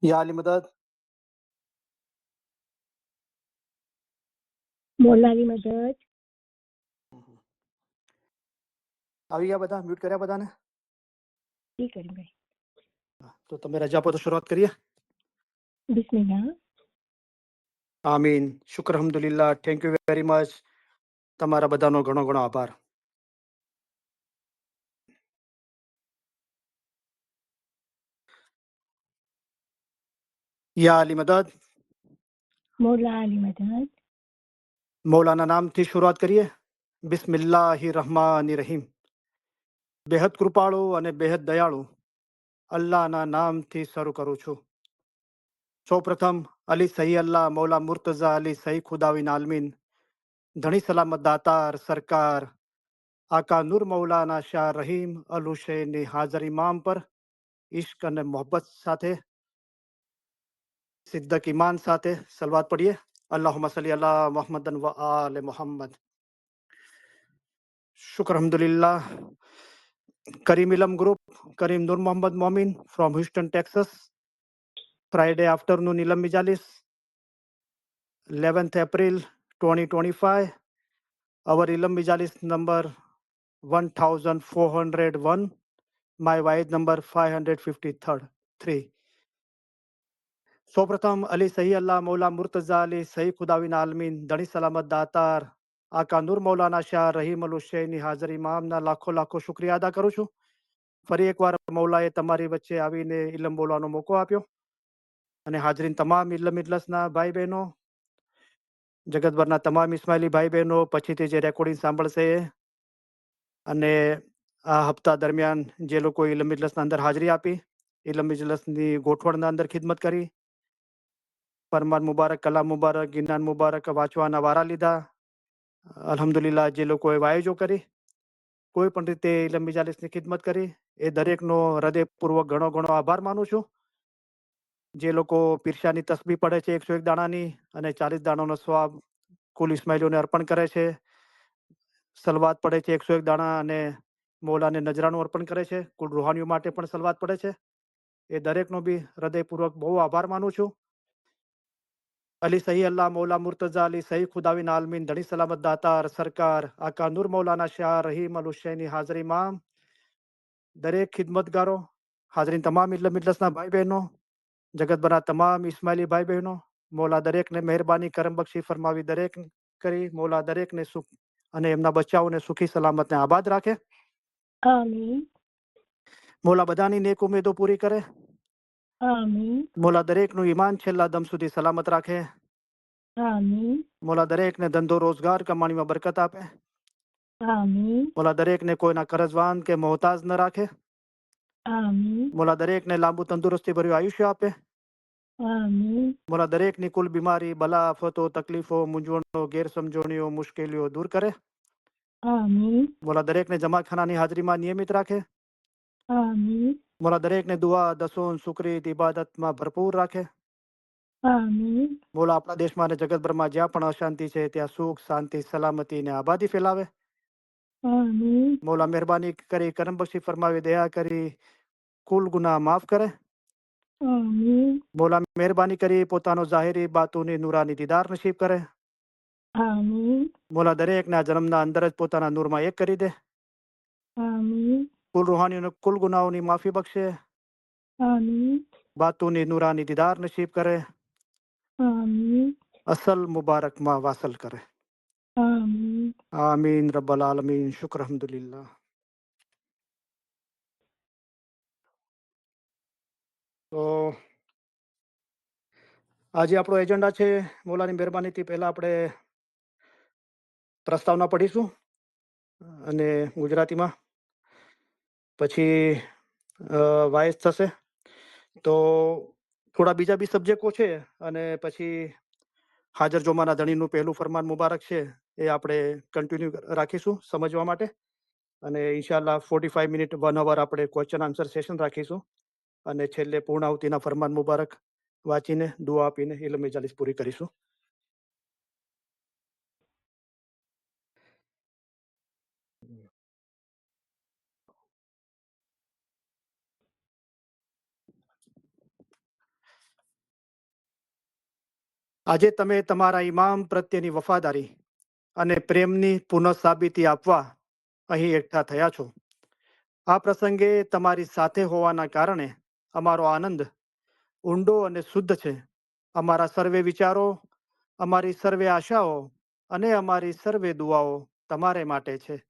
या अली मदद મોલાની મદદ. આવી ગયા બધા? મ્યુટ કર્યા બધાને? જી કરીમભાઈ. તો તમે રજા પર શરૂઆત કરીએ. બિસ્મિલ્લાહ. આમીન. શુક્ર અલ્હમ્દુલિલ્લાહ. Thank you very much. તમારા બધાનો ઘણો ઘણો આભાર. યા અલી મદદ. મોલાની મદદ. મૌલાના નામથી શરૂઆત કરીએ. બિસ્મિલ્લાહિર રહમાનિર રહીમ. બેહદ કૃપાળુ અને બેહદ દયાળુ અલ્લાહના નામથી શરૂ કરું છું. સૌપ્રથમ અલી સહી અલ્લાહ મૌલા મુર્તઝા અલી સહી ખુદાવીન આલમીન ધણી સલામત દાતાર સરકાર આકા નૂર મૌલાના શાહ રહીમ અલ હુસૈનની હાજર ઇમામ પર ઇશ્ક અને મોહબ્બત સાથે સિદ્દક ઈમાન સાથે સલવાત પઢીએ. અલ્લાहुम्मा सल्ली अला मुहम्मदन व आले मोहम्मद. शुक्र अल्हम्दुलिल्लाह. करीम इलम ग्रुप, करीम नूर मोहम्मद मोमिन from Houston, Texas. Friday afternoon Ilam Mijalis, 11th April 2025. Our Ilam Mijalis number 1401. My wide number 553. સૌપ્રથમ અલી સહી અલ્લાહ મૌલા મુર્તઝા અલી સહી ખુદાવીન આલમીન ધણી સલામત દાતાર આકા નૂર મૌલાના શાહ રહીમ અલ હુસૈનની હાજર ઇમામના લાખો લાખો શુક્રિયા અદા કરું છું. ફરી એકવાર મૌલાએ તમારી વચ્ચે આવીને ઇલમ બોલવાનો મોકો આપ્યો અને હાજરીન તમામ ઇલમ ઇજલસના ભાઈ બહેનો, જગતભરના તમામ ઇસ્માઇલી ભાઈ બહેનો, પછીથી જે રેકોર્ડિંગ સાંભળશે અને આ હપ્તા દરમિયાન જે લોકો ઇલમ ઇજલસના અંદર હાજરી આપી, ઇલમ ઇજલસની ગોઠવણના અંદર ખિદમત કરી, ફરમાન મુબારક, કલામ મુબારક, ગિનાન મુબારક વાંચવાના વારા લીધા, અલ્હમ્દુલિલ્લાહ જે લોકોએ વાયજો કરી, કોઈ પણ રીતે ઇલમ મિજાલિસની ખિદમત કરી, એ દરેકનો હૃદયપૂર્વક ઘણો ઘણો આભાર માનું છું. જે લોકો પીરસાની તસ્બીહ પડે છે 101 દાણાની અને 40 દાણાનો સ્વાબ કુલ ઇસ્માઇલીઓને અર્પણ કરે છે, સલવાત પડે છે 101 દાણા અને મૌલાને નજરાનું અર્પણ કરે છે, કુલ રૂહાનીઓ માટે પણ સલવાત પડે છે. એ દરેકનો બી હૃદયપૂર્વક બહુ આભાર માનું છું. અલી સહી અલ્લાહ મૌલા મુર્તઝા અલી સહી ખુદાવીન આલમીન ધણી સલામત દાતાર સરકાર આકા નૂર મૌલાના શાહ રહીમ અલ હુસૈનની હાજર ઇમામ, દરેક ખિદમતગારો, હાજરીન તમામ ઇલ્મ ઇજલસના ભાઈ બહેનો, જગતભરના તમામ ઇસ્માઇલી ભાઈ બહેનો, મૌલા દરેકને મહેરબાની કરમ બક્ષી ફરમાવી દરેક કરી મૌલા દરેકને સુખ અને એમના બચ્ચાઓને સુખી સલામતને આબાદ રાખે. આમીન. મૌલા બધાની નેક ઉમેદો પૂરી કરે. આમીન. મૌલા દરેકનું ઈમાન છેલ્લા દમ સુધી સલામત રાખે. આમીન. મૌલા દરેકને ધંધો રોજગાર કમાણીમાં બરકત આપે. આમીન. મૌલા દરેકને કોઈના કરજવાન કે મોહતાજ ન રાખે. આમીન. મૌલા દરેકને લાંબુ તંદુરસ્તી ભર્યું આયુષ્ય આપે. આમીન. મૌલા દરેકની કુલ બીમારી, બલા, આફતો, તકલીફો, મૂંઝવણો, ગેરસમજણીઓ, મુશ્કેલીઓ દૂર કરે. આમીન. મૌલા દરેકને જમાખાનાની હાજરીમાં નિયમિત રાખે. આમીન. મૌલા દરેકને દુઆ, દસૂન, શુક્રીત, ઇબાદતમાં ભરપૂર રાખે. આમીન. મૌલા આપણા દેશમાં અને જગતભરમાં જ્યાં પણ અશાંતિ છે ત્યાં સુખ, શાંતિ, સલામતી ને આબાદી ફેલાવે. આમીન. મૌલા મહેરબાની કરી કરમ બક્ષી ફરમાવી દયા કરી કુલ ગુનાહ માફ કરે. આમીન. મૌલા મહેરબાની કરી પોતાનો ઝાહિરી બાતુની નૂરાની દીદાર નસીબ કરે. આમીન. મૌલા દરેકના જન્મના અંદર જ પોતાના નૂરમાં એક કરી દે. આમીન. કુલ રૂહાનીઓને કુલ ગુનાહોની માફી બક્ષે. આમીન. બાતુની નૂરાની દીદાર નસીબ કરે. આમીન. અસલ મુબારકમાં વાસલ કરે. આમીન. આમીન રબ્બલ આલમીન. શુક્ર અલ્હમ્દુલિલ્લાહ. તો આજે આપણો એજન્ડા છે, મૌલાની મહેરબાનીથી પહેલા આપણે પ્રસ્તાવના પઢીશું અને ગુજરાતીમાં, પછી વાઇસ થશે. તો થોડા બીજા બી સબ્જેક્ટો છે અને પછી હાજર જોમાના ધણીનું પહેલું ફરમાન મુબારક છે એ આપણે કન્ટિન્યુ રાખીશું સમજવા માટે. અને ઇન્શાલ્લાહ 45 મિનિટ 1 અવર આપણે ક્વેશ્ચન આન્સર સેશન રાખીશું અને છેલ્લે પૂર્ણાહુતિના ફરમાન મુબારક વાંચીને દુઆ આપીને ઇલ્મ મજાલિસ પૂરી કરીશું. આજે તમે તમારા ઇમામ પ્રત્યેની વફાદારી અને પ્રેમની પુનઃસાબિતી આપવા અહીં એકઠા થયા છો. આ પ્રસંગે તમારી સાથે હોવાના કારણે અમારો આનંદ ઊંડો અને શુદ્ધ છે. અમારા સર્વે વિચારો, અમારી સર્વે આશાઓ અને અમારી સર્વે દુઆઓ તમારે માટે છે.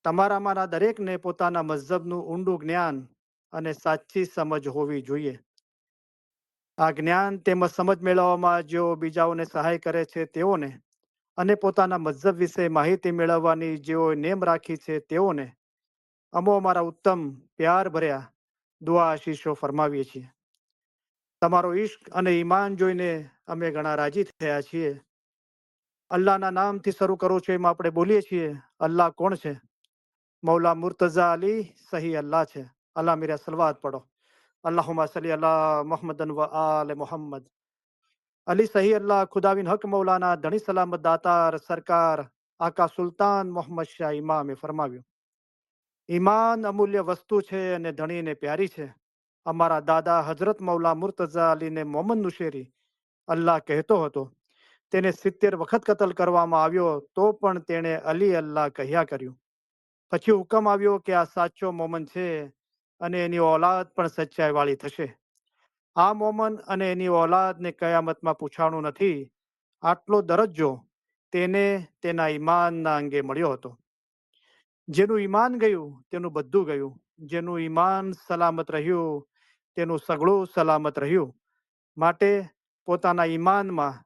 તમારામાંના દરેકને પોતાના મઝહબનું ઊંડું જ્ઞાન અને સાચી સમજ હોવી જોઈએ. આ જ્ઞાન તેમજ સમજ મેળવવામાં જેઓ બીજાઓને સહાય કરે છે તેઓને અને પોતાના મઝહબ વિશે માહિતી મેળવવાની જેઓ નેમ રાખી છે તેઓને અમો અમારા ઉત્તમ પ્યાર ભર્યા દુઆ આશીષો ફરમાવીએ છીએ. તમારો ઈશ્ક અને ઈમાન જોઈને અમે ઘણા રાજી થયા છીએ. અલ્લાહના નામથી શરૂ કરું છું એમ આપણે બોલીએ છીએ, અલ્લાહ કોણ છે? મૌલા મુર્તઝા અલી સહી અલ્લાહ છે. અલ્લાહ મેરા સલવાત પઢો. અલ્લાहुम्मा सल्ली अला मोहम्मदन व आल मोहम्मद. અલી સહી અલ્લાહ ખુદાવિન હક મૌલાના ધણી સલામત દાતાર સરકાર આકા સુલતાન મોહમ્મદ શાહ ઇમામે ફરમાવ્યું, ઈમાન અમૂલ્ય વસ્તુ છે અને ધણીને પ્યારી છે. અમારા દાદા હજરત મૌલા મુર્તઝા અલીને મોહમ્મદ નુશેરી અલ્લાહ કહેતો હતો. તેને 70 વખત કતલ કરવામાં આવ્યો તો પણ તેણે અલી અલ્લાહ કહ્યા કર્યું. પછી હુકમ આવ્યો કે આ સાચો મોમન છે અને એની ઓલાદ પણ સચ્ચાઈ વાળી થશે. આ મોમન અને એની ઓલાદને કયામતમાં પૂછાણું નથી. આટલો દરજ્જો તેને તેના ઈમાનના અંગે મળ્યો હતો. જેનું ઈમાન ગયું તેનું બધું ગયું. જેનું ઈમાન સલામત રહ્યું તેનું સગળું સલામત રહ્યું. માટે પોતાના ઈમાનમાં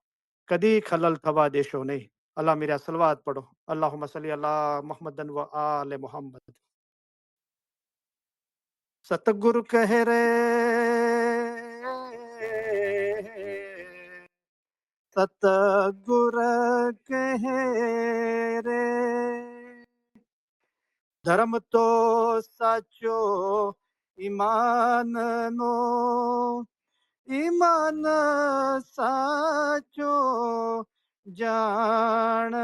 કદી ખલલ થવા દેશો નહીં. અલ્લાહ મેરા સલવાત પઢો. અલ્લાहुम्मा सल्ली अला मोहम्मदन व आल मोहम्मद. સતગુરુ કહે રે, સતગુર કહે રે, ધર્મ તો સાચો ઈમાનનો, ઈમાન સાચો જાણ.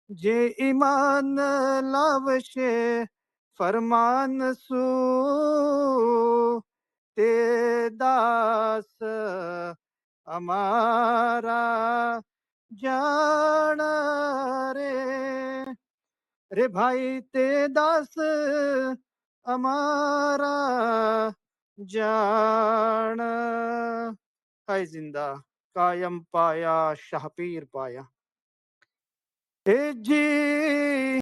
જે ઈમાન લાવશે ફરમાન શું, તે દાસ અમારા જાણ રે. રે ભાઈ તે દાસ અમારા જાણ. હાય જિંદા કાયમ પાયા શાહપીર પાયા. એ જી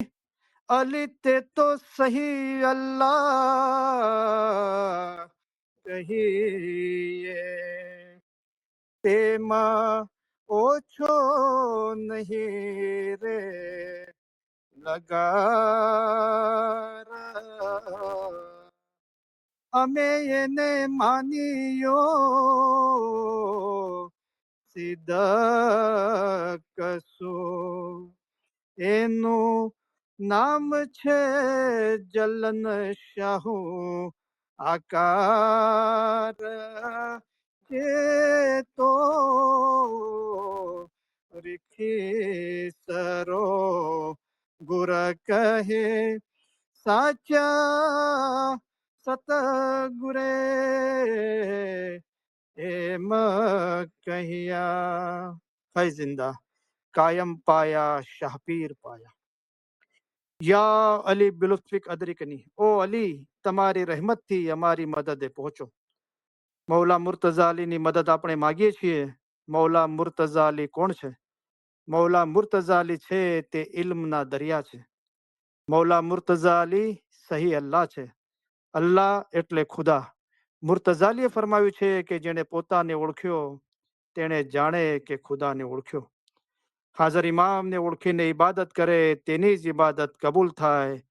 અલી તે તો સહી અલ્લાહ કહીએ, તેમાં ઓછો નહીં રે લગાર. અમે એને માનીયો સિદકશું, એનું નામ છે જલન શાહુ આકાર. કે તો રીખી સરો ગુર કહે સાચા સતગુરે એમ કહ્યા. હૈ જિંદા કાયમ પાયા શાહપીર પાયા. યા અલી બિલુત્ફિક અદરિકની, ઓ અલી તમારી રહેમતથી અમારી મદદે પહોંચો. મૌલા મુર્તઝા અલીની મદદ આપણે માગીએ છીએ. મૌલા મુર્તઝા અલી કોણ છે? મૌલા મુર્તઝા અલી છે તે ઇલ્મના દરિયા છે. મૌલા મુર્તઝા અલી સહી અલ્લાહ છે. અલ્લાહ એટલે ખુદા. મુર્તઝા અલીએ ફરમાવ્યું છે કે જેણે પોતાને ઓળખ્યો તેણે જાણે કે ખુદાને ઓળખ્યો. હાજર ઇમામને ઓળખીને ઇબાદત કરે તેની જ ઇબાદત કબૂલ થાય,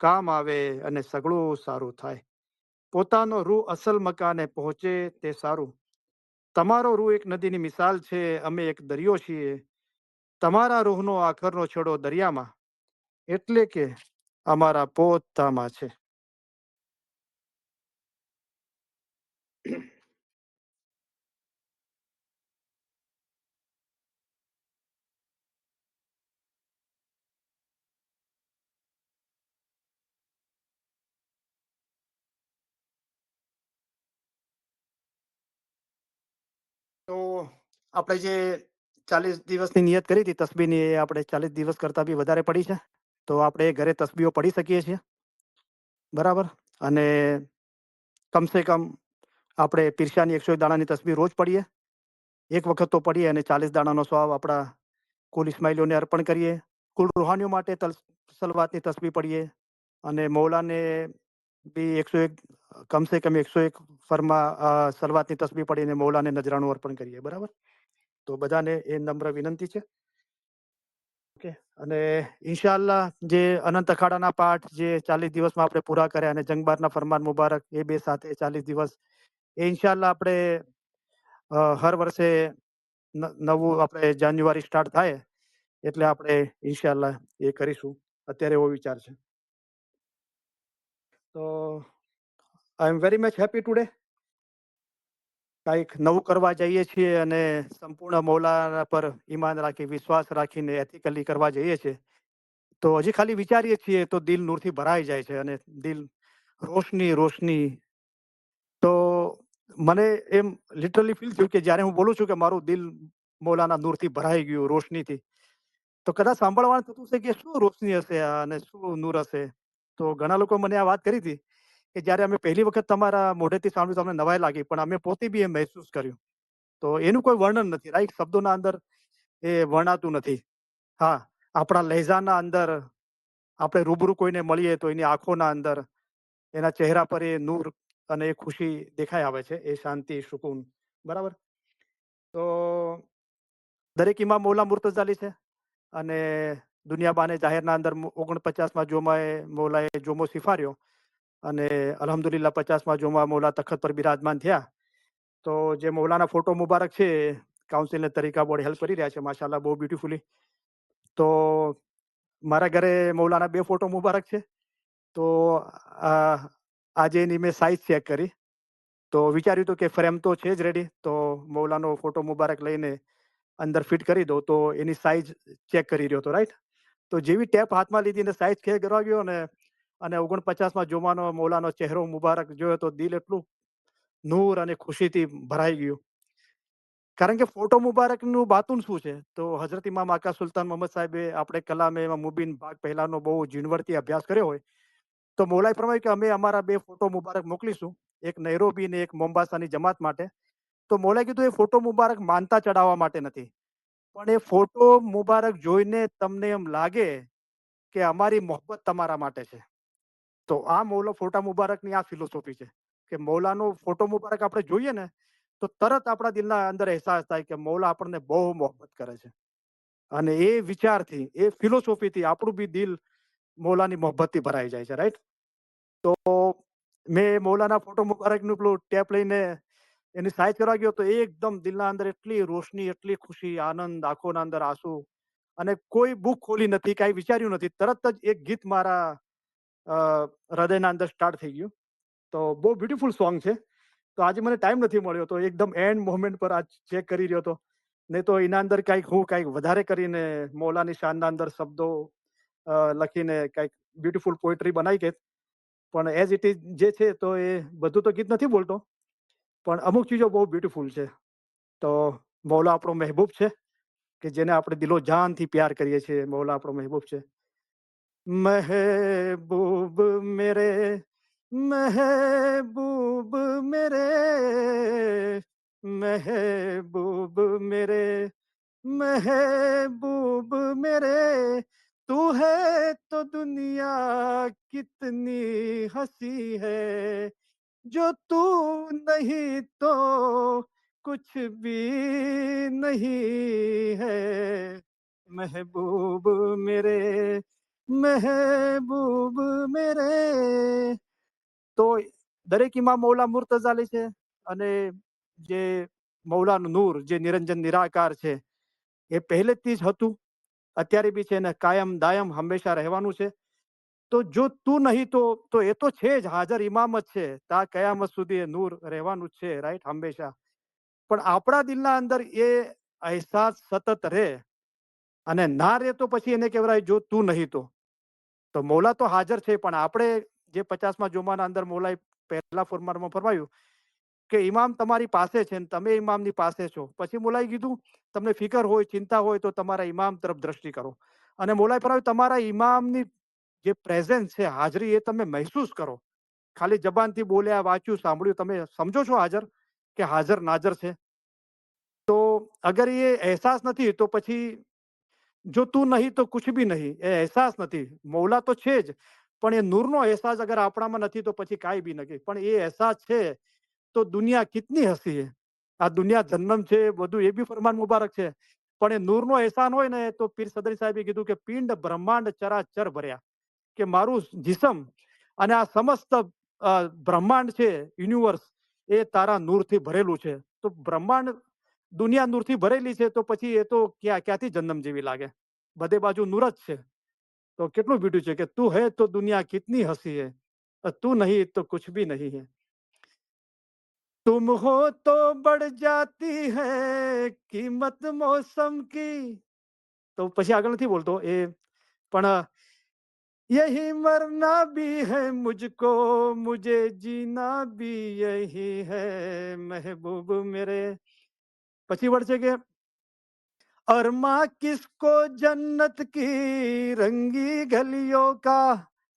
કામ આવે અને સગળું સારું થાય. પોતાનો રૂહ અસલ મકાને પહોંચે તે સારું. તમારો રૂહ એક નદીની મિસાલ છે, અમે એક દરિયો છીએ. તમારા રૂહનો આખરનો છેડો દરિયામાં એટલે કે અમારા પોતામાં છે. તો આપણે જે 40 દિવસની નિયત કરી હતી તસ્બીહની, એ આપણે 40 દિવસ કરતાં બી વધારે પડી છે. તો આપણે ઘરે તસ્બીહો પઢી શકીએ છીએ. બરાબર? અને કમસે કમ આપણે પીરસાની 101 દાડાની તસ્બીહ રોજ પઢીએ. એક વખત તો પઢીએ અને 40 દાડાનો સવાબ આપણા કુલ ઇસ્માઈલીઓને અર્પણ કરીએ. કુલ રૂહાનીઓ માટે સલવાતની તસ્બીહ પઢીએ અને મૌલાને બી 101, કમસે કમ 101 સલવાતની તસ્બીહ પઢીને મૌલાને નજરાણું અર્પણ કરીએ. બરાબર? તો બધાને એ નમ્ર વિનંતી છે. ઓકે. અને ઇન્શાઅલ્લાહ જે અનંત અખાડાના પાઠ જે 40 દિવસમાં આપણે પૂરા કર્યા અને જંગબારના ફરમાન મુબારક એ બે સાથે 40 દિવસ, એ ઇન્શાઅલ્લાહ આપણે હર વર્ષે નવું આપણે જાન્યુઆરી સ્ટાર્ટ થાય એટલે આપણે ઇન્શાઅલ્લાહ એ કરીશું. અત્યારે એવો વિચાર છે. તો I am very much happy today. કંઈક નવું કરવા જઈએ છીએ અને સંપૂર્ણ મૌલાના પર ઈમાન રાખી, વિશ્વાસ રાખીને એથિકલી કરવા જઈએ છીએ. તો હજી ખાલી વિચારીએ છીએ તો દિલ નૂરથી ભરાઈ જાય છે અને દિલ રોશની. તો મને એમ લિટરલી ફીલ થયું કે જ્યારે હું બોલું છું કે મારું દિલ મૌલાના નૂરથી ભરાઈ ગયું, રોશનીથી, તો કદાચ સાંભળવાનું થતું હશે કે શું રોશની હશે આ અને શું નૂર હશે. તો ઘણા લોકો મને આ વાત કરી હતી કે જ્યારે અમે પહેલી વખત તમારા મોઢેથી સાંભળ્યું તો અમને નવાઈ લાગી, પણ અમે પોતે બી એ મહેસૂસ કર્યું. તો એનું કોઈ વર્ણન નથી, રાઈટ? શબ્દોના અંદર એ વર્ણાતું નથી. હા, આપણા લહેજાના અંદર આપણે રૂબરૂ કોઈને મળીએ તો એની આંખોના અંદર, એના ચહેરા પર એ નૂર અને એ ખુશી દેખાઈ આવે છે, એ શાંતિ, સુકૂન. બરાબર? તો દરેક ઇમામ મૌલા મુર્તઝાલી છે અને દુનિયાબાને જાહેરના અંદર 49માં જોમાએ મૌલાએ જોમો સ્વીકાર્યો અને અલ્હમ્દુલિલ્લાહ 50માં જોમા મૌલા તખત પર બિરાજમાન થયા. તો જે મૌલાના ફોટો મુબારક છે, કાઉન્સિલને તરીકા બોર્ડ હેલ્પ કરી રહ્યા છે માશાલ્લાહ, બહુ બ્યુટીફુલી. તો મારા ઘરે મૌલાના 2 ફોટો મુબારક છે. તો આજે એની મેં સાઈઝ ચેક કરી તો વિચાર્યું હતું કે ફ્રેમ તો છે જ રેડી, તો મૌલાનો ફોટો મુબારક લઈને અંદર ફિટ કરી દો. તો એની સાઈઝ ચેક કરી રહ્યો હતો, રાઈટ? તો જેવી ટેપ હાથમાં લીધી ને સાઈઝ ચેક કરવા ગયો ને અને 49માં જોમાનો મૌલાનો ચહેરો મુબારક જોયો તો દિલ એટલું નૂર અને ખુશીથી ભરાઈ ગયું. કારણ કે ફોટો મુબારકનું બાતુન શું છે? તો હઝરત ઇમામ આકા સુલતાન મોહમ્મદ સાહેબે આપણે કલામે એમાં મુબીન ભાગ પહેલાનો બહુ ઝીણવટથી અભ્યાસ કર્યો હોય તો મૌલાએ ફરમાવ્યું કે અમે અમારા 2 ફોટો મુબારક મોકલીશું, એક નૈરોબી ને એક મોમ્બાસાની જમાત માટે. તો મૌલાએ કીધું એ ફોટો મુબારક માનતા ચડાવવા માટે નથી, પણ એ ફોટો મુબારક જોઈને તમને એમ લાગે કે અમારી મોહબ્બત તમારા માટે છે. તો આ ફોટા મુબારકની આ ફિલોસોફી છે કે મૌલાનો ફોટો મુબારક આપણે જોઈએ ને તો તરત આપણા દિલના અંદર અહેસાસ થાય કે મૌલા આપણને બહુ મોહબ્બત કરે છે. અને એ વિચારથી, એ ફિલોસોફીથી આપણું બી દિલ મૌલાની મોહબ્બતથી ભરાઈ જાય છે, રાઈટ? તો મેં મૌલાના ફોટો મુબારકનું પેલું ટેપ લઈને એની સાઈઝ કરવા ગયો તો એકદમ દિલના અંદર એટલી રોશની, એટલી ખુશી, આનંદ, આંખોના અંદર આંસુ અને કોઈ બુક ખોલી નથી, કાંઈ વિચાર્યું નથી. તરત જ એક ગીત મારા હૃદયના અંદર સ્ટાર્ટ થઈ ગયું. તો બહુ બ્યુટીફુલ સોંગ છે. તો આજે મને ટાઈમ નથી મળ્યો તો એકદમ એન્ડ મોમેન્ટ પર આ ચેક કરી રહ્યો હતો. નહીં તો એના અંદર કાંઈક વધારે કરીને મૌલાની શાનના અંદર શબ્દો લખીને કાંઈક બ્યુટીફુલ પોએટ્રી બનાવી કે, પણ એઝ ઇટ ઇઝ જે છે તો એ બધું તો ગીત નથી બોલતો, પણ અમુક ચીજો બહુ બ્યુટીફુલ છે. તો મૌલા આપણો મહેબૂબ છે કે જેને આપણે દિલો જાનથી પ્યાર કરીએ છીએ. મૌલા આપણો મહેબૂબ છે. महबूब मेरे, महबूब मेरे, महबूब मेरे, महबूब मेरे, तू है तो दुनिया कितनी हंसी है, जो तू नहीं तो कुछ भी नहीं है, महबूब मेरे, મહેબૂબ મેરે. તો દરેક ઇમામ મૌલા મુર્તઝાલી છે અને જે મૌલાનું નૂર, જે નિરંજન નિરાકાર છે, એ પહેલેથી જ હતું, અત્યારે બી છે ને કાયમ દાયમ હંમેશા રહેવાનું છે. તો જો તું નહીં તો એ તો છે જ, હાજર ઇમામ જ છે, તા કયામત સુધી એ નૂર રહેવાનું જ છે, રાઈટ? હંમેશા. પણ આપણા દિલના અંદર એ અહેસાસ સતત રહે અને ના રહે તો પછી એને કહેવાય જો તું નહીં તો મૌલા તો હાજર છે, પણ આપણે જે 50માં જોમાના અંદર મૌલાએ પહેલા ફરમાનમાં ફરમાયું કે ઇમામ તમારી પાસે છે ને તમે ઇમામની પાસે છો. પછી મોલાએ કીધું, તમને ફિકર હોય, ચિંતા હોય તો તમારા ઇમામ તરફ દ્રષ્ટિ કરો. અને મોલાએ ફરમાવ્યું, તમારા ઇમામની જે પ્રેઝન્સ છે, હાજરી, એ તમે મહેસૂસ કરો. ખાલી જબાનથી બોલ્યા, વાંચ્યું, સાંભળ્યું, તમે સમજો છો હાજર કે હાજર નાજર છે? તો અગર એ અહેસાસ નથી તો પછી જો તું નહીં તો કુછ ભી નહીં, એ અહેસાસ નથી. મૌલા તો છે જ, પણ એ નૂરનો અહેસાસ અગર આપણામાં નથી તો પછી કાંઈ બી નથી. પણ એ અહેસાસ છે તો દુનિયા કિતની હસી है. આ દુનિયા જન્નમ છે, બધું એ બી ફરમાન મુબારક છે. પણ એ નૂરનો અહેસાન હોય ને તો પીર સદરી સાહેબે કીધું કે પિંડ બ્રહ્માંડ ચરાચર ભર્યા, કે મારું જિસમ અને આ સમસ્ત બ્રહ્માંડ છે, યુનિવર્સ, એ તારા નૂરથી ભરેલું છે. તો બ્રહ્માંડ, દુનિયા નૂરથી ભરેલી છે તો પછી એ તો ક્યાંથી જન્નમ જેવી લાગે? બધે બાજુ નૂર જ છે. તો કેટલું બીડું છે કે તું હે તો દુનિયા કિતની હસી है, તું નહીં તો कुछ भी नहीं है. तुम हो तो बढ़ जाती है कीमत मौसम की. તો પછી આગળ નથી બોલતો એ, પણ यही मरना भी है मुझको, मुझे जीना भी यही है महबूब मेरे. પછી વળશે કે अरमा किसको जन्नत की रंगी गलियों का.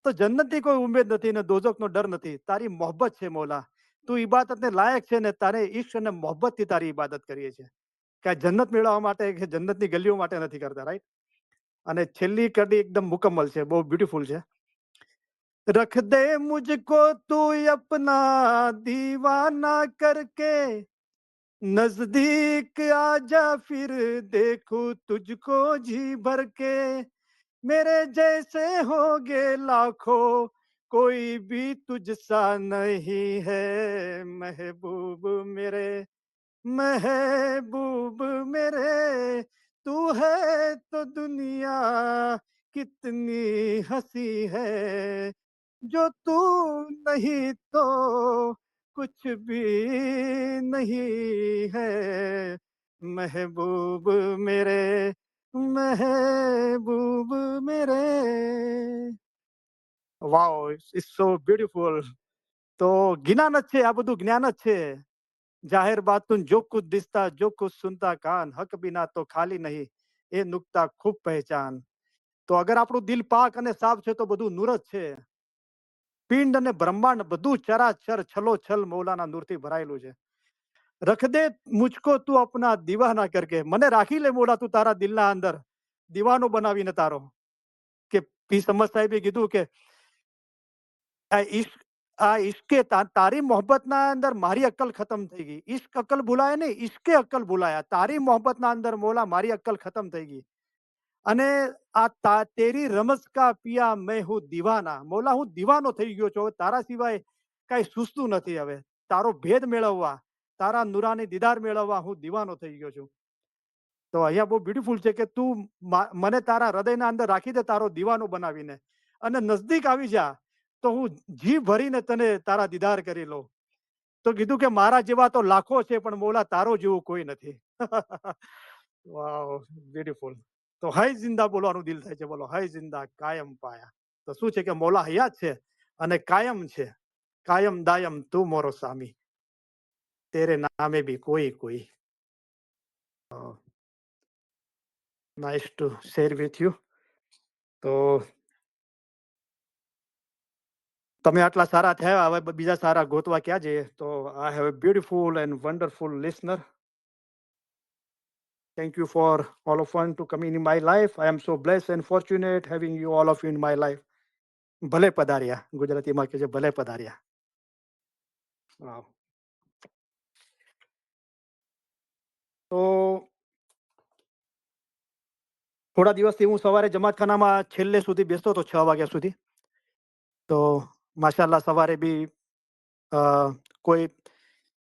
તો જન્નતની કોઈ ઉમેદ નથી ને દોઝખનો ડર નથી. તારી મોહબ્બત છે મોલા. તું ઇબાદતને લાયક છે ને તારે ઈશ્ક અને મોહબ્બતથી તારી ઇબાદત કરીએ છીએ. કે જન્નત મેળવવા માટે કે જન્નતની ગલીઓ માટે નથી કરતા, રાઈટ? અને છેલ્લી કડી એકદમ મુકમ્મલ છે, બહુ બ્યુટીફુલ છે. रख दे मुझको तू अपना दीवाना करके, नजदीक आजा फिर देखूं तुझको जी भर के. मेरे जैसे होगे लाखों, कोई भी तुझसा नहीं है महबूब मेरे, महबूब मेरे. तू है तो दुनिया कितनी हंसी है, जो तू नहीं तो कुछ भी नहीं है महबूब मेरे, महबूब मेरे. વાવ, ઇટ્સ સો બ્યુટીફુલ. તો જ્ઞાન જ છે, આ બધું જ્ઞાન જ છે. જાહેર બાતુન જો કુછ દિસતા, જો કુછ સુનતા કાન, હક બિના તો ખાલી નહીં, એ નુકતા ખૂબ પહેચાન. તો અગર આપણું દિલ પાક અને સાફ છે તો બધું નૂર જ છે. પિંડ અને બ્રહ્માંડ બધું ચરાચર છલોછલ મૌલાના નૂરથી ભરાયેલું છે. રખ દે મુझको તું અપના દીવાના કરકે, મને રાખી લે મોલા તું તારા દિલના અંદર દીવાનો બનાવીને તારો. કે પી સમજ સાહેબે કીધું કે આ ઈશ્ક, આ ઈશ્કે તારી મોહબ્બતના અંદર મારી અક્કલ ખતમ થઈ ગઈ. ઈશ્ક અક્કલ ભૂલાય નહીં, ઈશ્કે અક્કલ ભૂલાયા. તારી મોહબ્બતના અંદર મોલા મારી અક્કલ ખતમ થઈ ગઈ. અને આ તેરી રમઝ કા પિયા મેં હું દીવાના, મોલા હું દીવાનો થઈ ગયો છું. તારા સિવાય કઈ સૂઝતું નથી. હવે તારો ભેદ મેળવવા, તારા નુરાની દીદાર મેળવવા હું દીવાનો થઈ ગયો છું. તો અહીંયા બહુ બ્યુટીફુલ છે કે તું મને તારા હૃદયના અંદર રાખી દે, તારો દીવાનો બનાવીને, અને નજદીક આવી જા તો હું જીવ ભરીને તને તારા દીદાર કરી લઉં. તો કીધું કે મારા જેવા તો લાખો છે પણ મોલા તારો જેવું કોઈ નથી. વાવ, બ્યુટીફુલ. તો હૈ જિંદા બોલવાનું દિલ થાય છે. બોલો હૈ જિંદા કાયમ પાયા. તો શું છે કે મોલા હયાત છે અને કાયમ છે. કાયમ દાયમ તું મોરો સામી, તેરે નામે ભી કોઈ કોઈ. Nice to share with you. તો તમે આટલા સારા થયા, હવે બીજા સારા ગોતવા ક્યાં જઈએ? તો I have a beautiful and wonderful listener. Thank you for all of one to coming in my life. I am so blessed and fortunate having you all of you in my life. ભલે પધાર્યા, ગુજરાતીમાં કહે છે ભલે પધાર્યા. વાવ. તો થોડા દિવસથી હું સવારે જમાતખાનામાં છેલ્લે સુધી બેસતો હતો, 6 વાગ્યા સુધી. તો માશાલ્લાહ સવારે બી કોઈ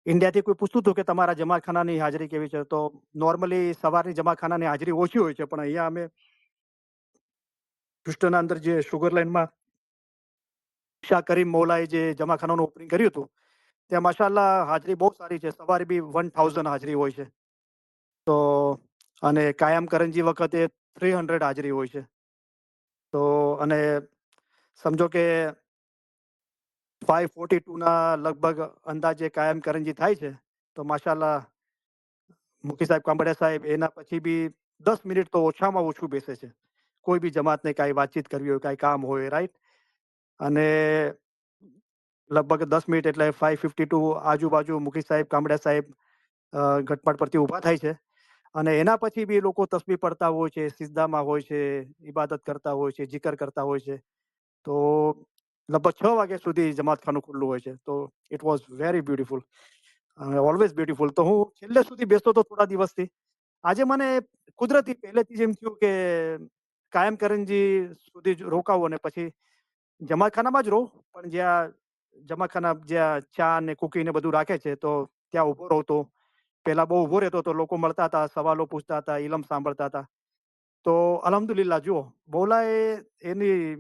ઇન્ડિયાથી કોઈ પૂછતું હતું કે તમારા જમાતખાનાની હાજરી કેવી છે? તો નોર્મલી સવારની જમાતખાનાની હાજરી ઓછી હોય છે, પણ અહીંયા અમે હ્યુસ્ટનના અંદર જે શુગર લાઇનમાં શાહ કરીમ મૌલાએ જે જમાખાનાનું ઓપનિંગ કર્યું હતું, ત્યાં માશાલ્લાહ હાજરી બહુ સારી છે. સવારે બી 1000 હાજરી હોય છે. તો અને કાયમ કરંજી વખતે 300 હાજરી હોય છે. તો અને સમજો કે 5:42 ના લગભગ અંદાજે કાયમ કરંજી થાય છે. તો માશાલ્લાહ મુફતી સાહેબ કાંબડિયા સાહેબ એના પછી બી 10 મિનિટ તો ઓછામાં ઓછું બેસે છે. કોઈ બી જમાતને કાંઈ વાતચીત કરવી હોય, કાંઈ કામ હોય, રાઈટ? અને લગભગ 10 મિનિટ એટલે 5:52 આજુબાજુ મુફતી સાહેબ કાંબડિયા સાહેબ ઘટમાળ પરથી ઊભા થાય છે. અને એના પછી બી લોકો તસ્બીહ પડતા હોય છે, સિજદામાં હોય છે, ઇબાદત કરતા હોય છે, જિકર કરતા હોય છે. તો લગભગ 6 વાગ્યા સુધી જમાતખાનું ખુલ્લું હોય છે. તો it was very beautiful, always beautiful. તો હું છેલ્લે સુધી બેસતો હતો થોડા દિવસથી. આજે મને કુદરતી પહેલેથી જ એમ થયું કે કાયમ કરંજી સુધી જ રોકાવું અને પછી જમાતખાનામાં જ રહું, પણ જ્યાં ચા ને કુકી ને બધું રાખે છે તો ત્યાં ઊભો રહું. તો પહેલા બહુ ઊભો રહેતો હતો, લોકો મળતા હતા, સવાલો પૂછતા હતા, ઇલમ સાંભળતા હતા. તો અલ્હમ્દુલિલ્લાહ જુઓ, એની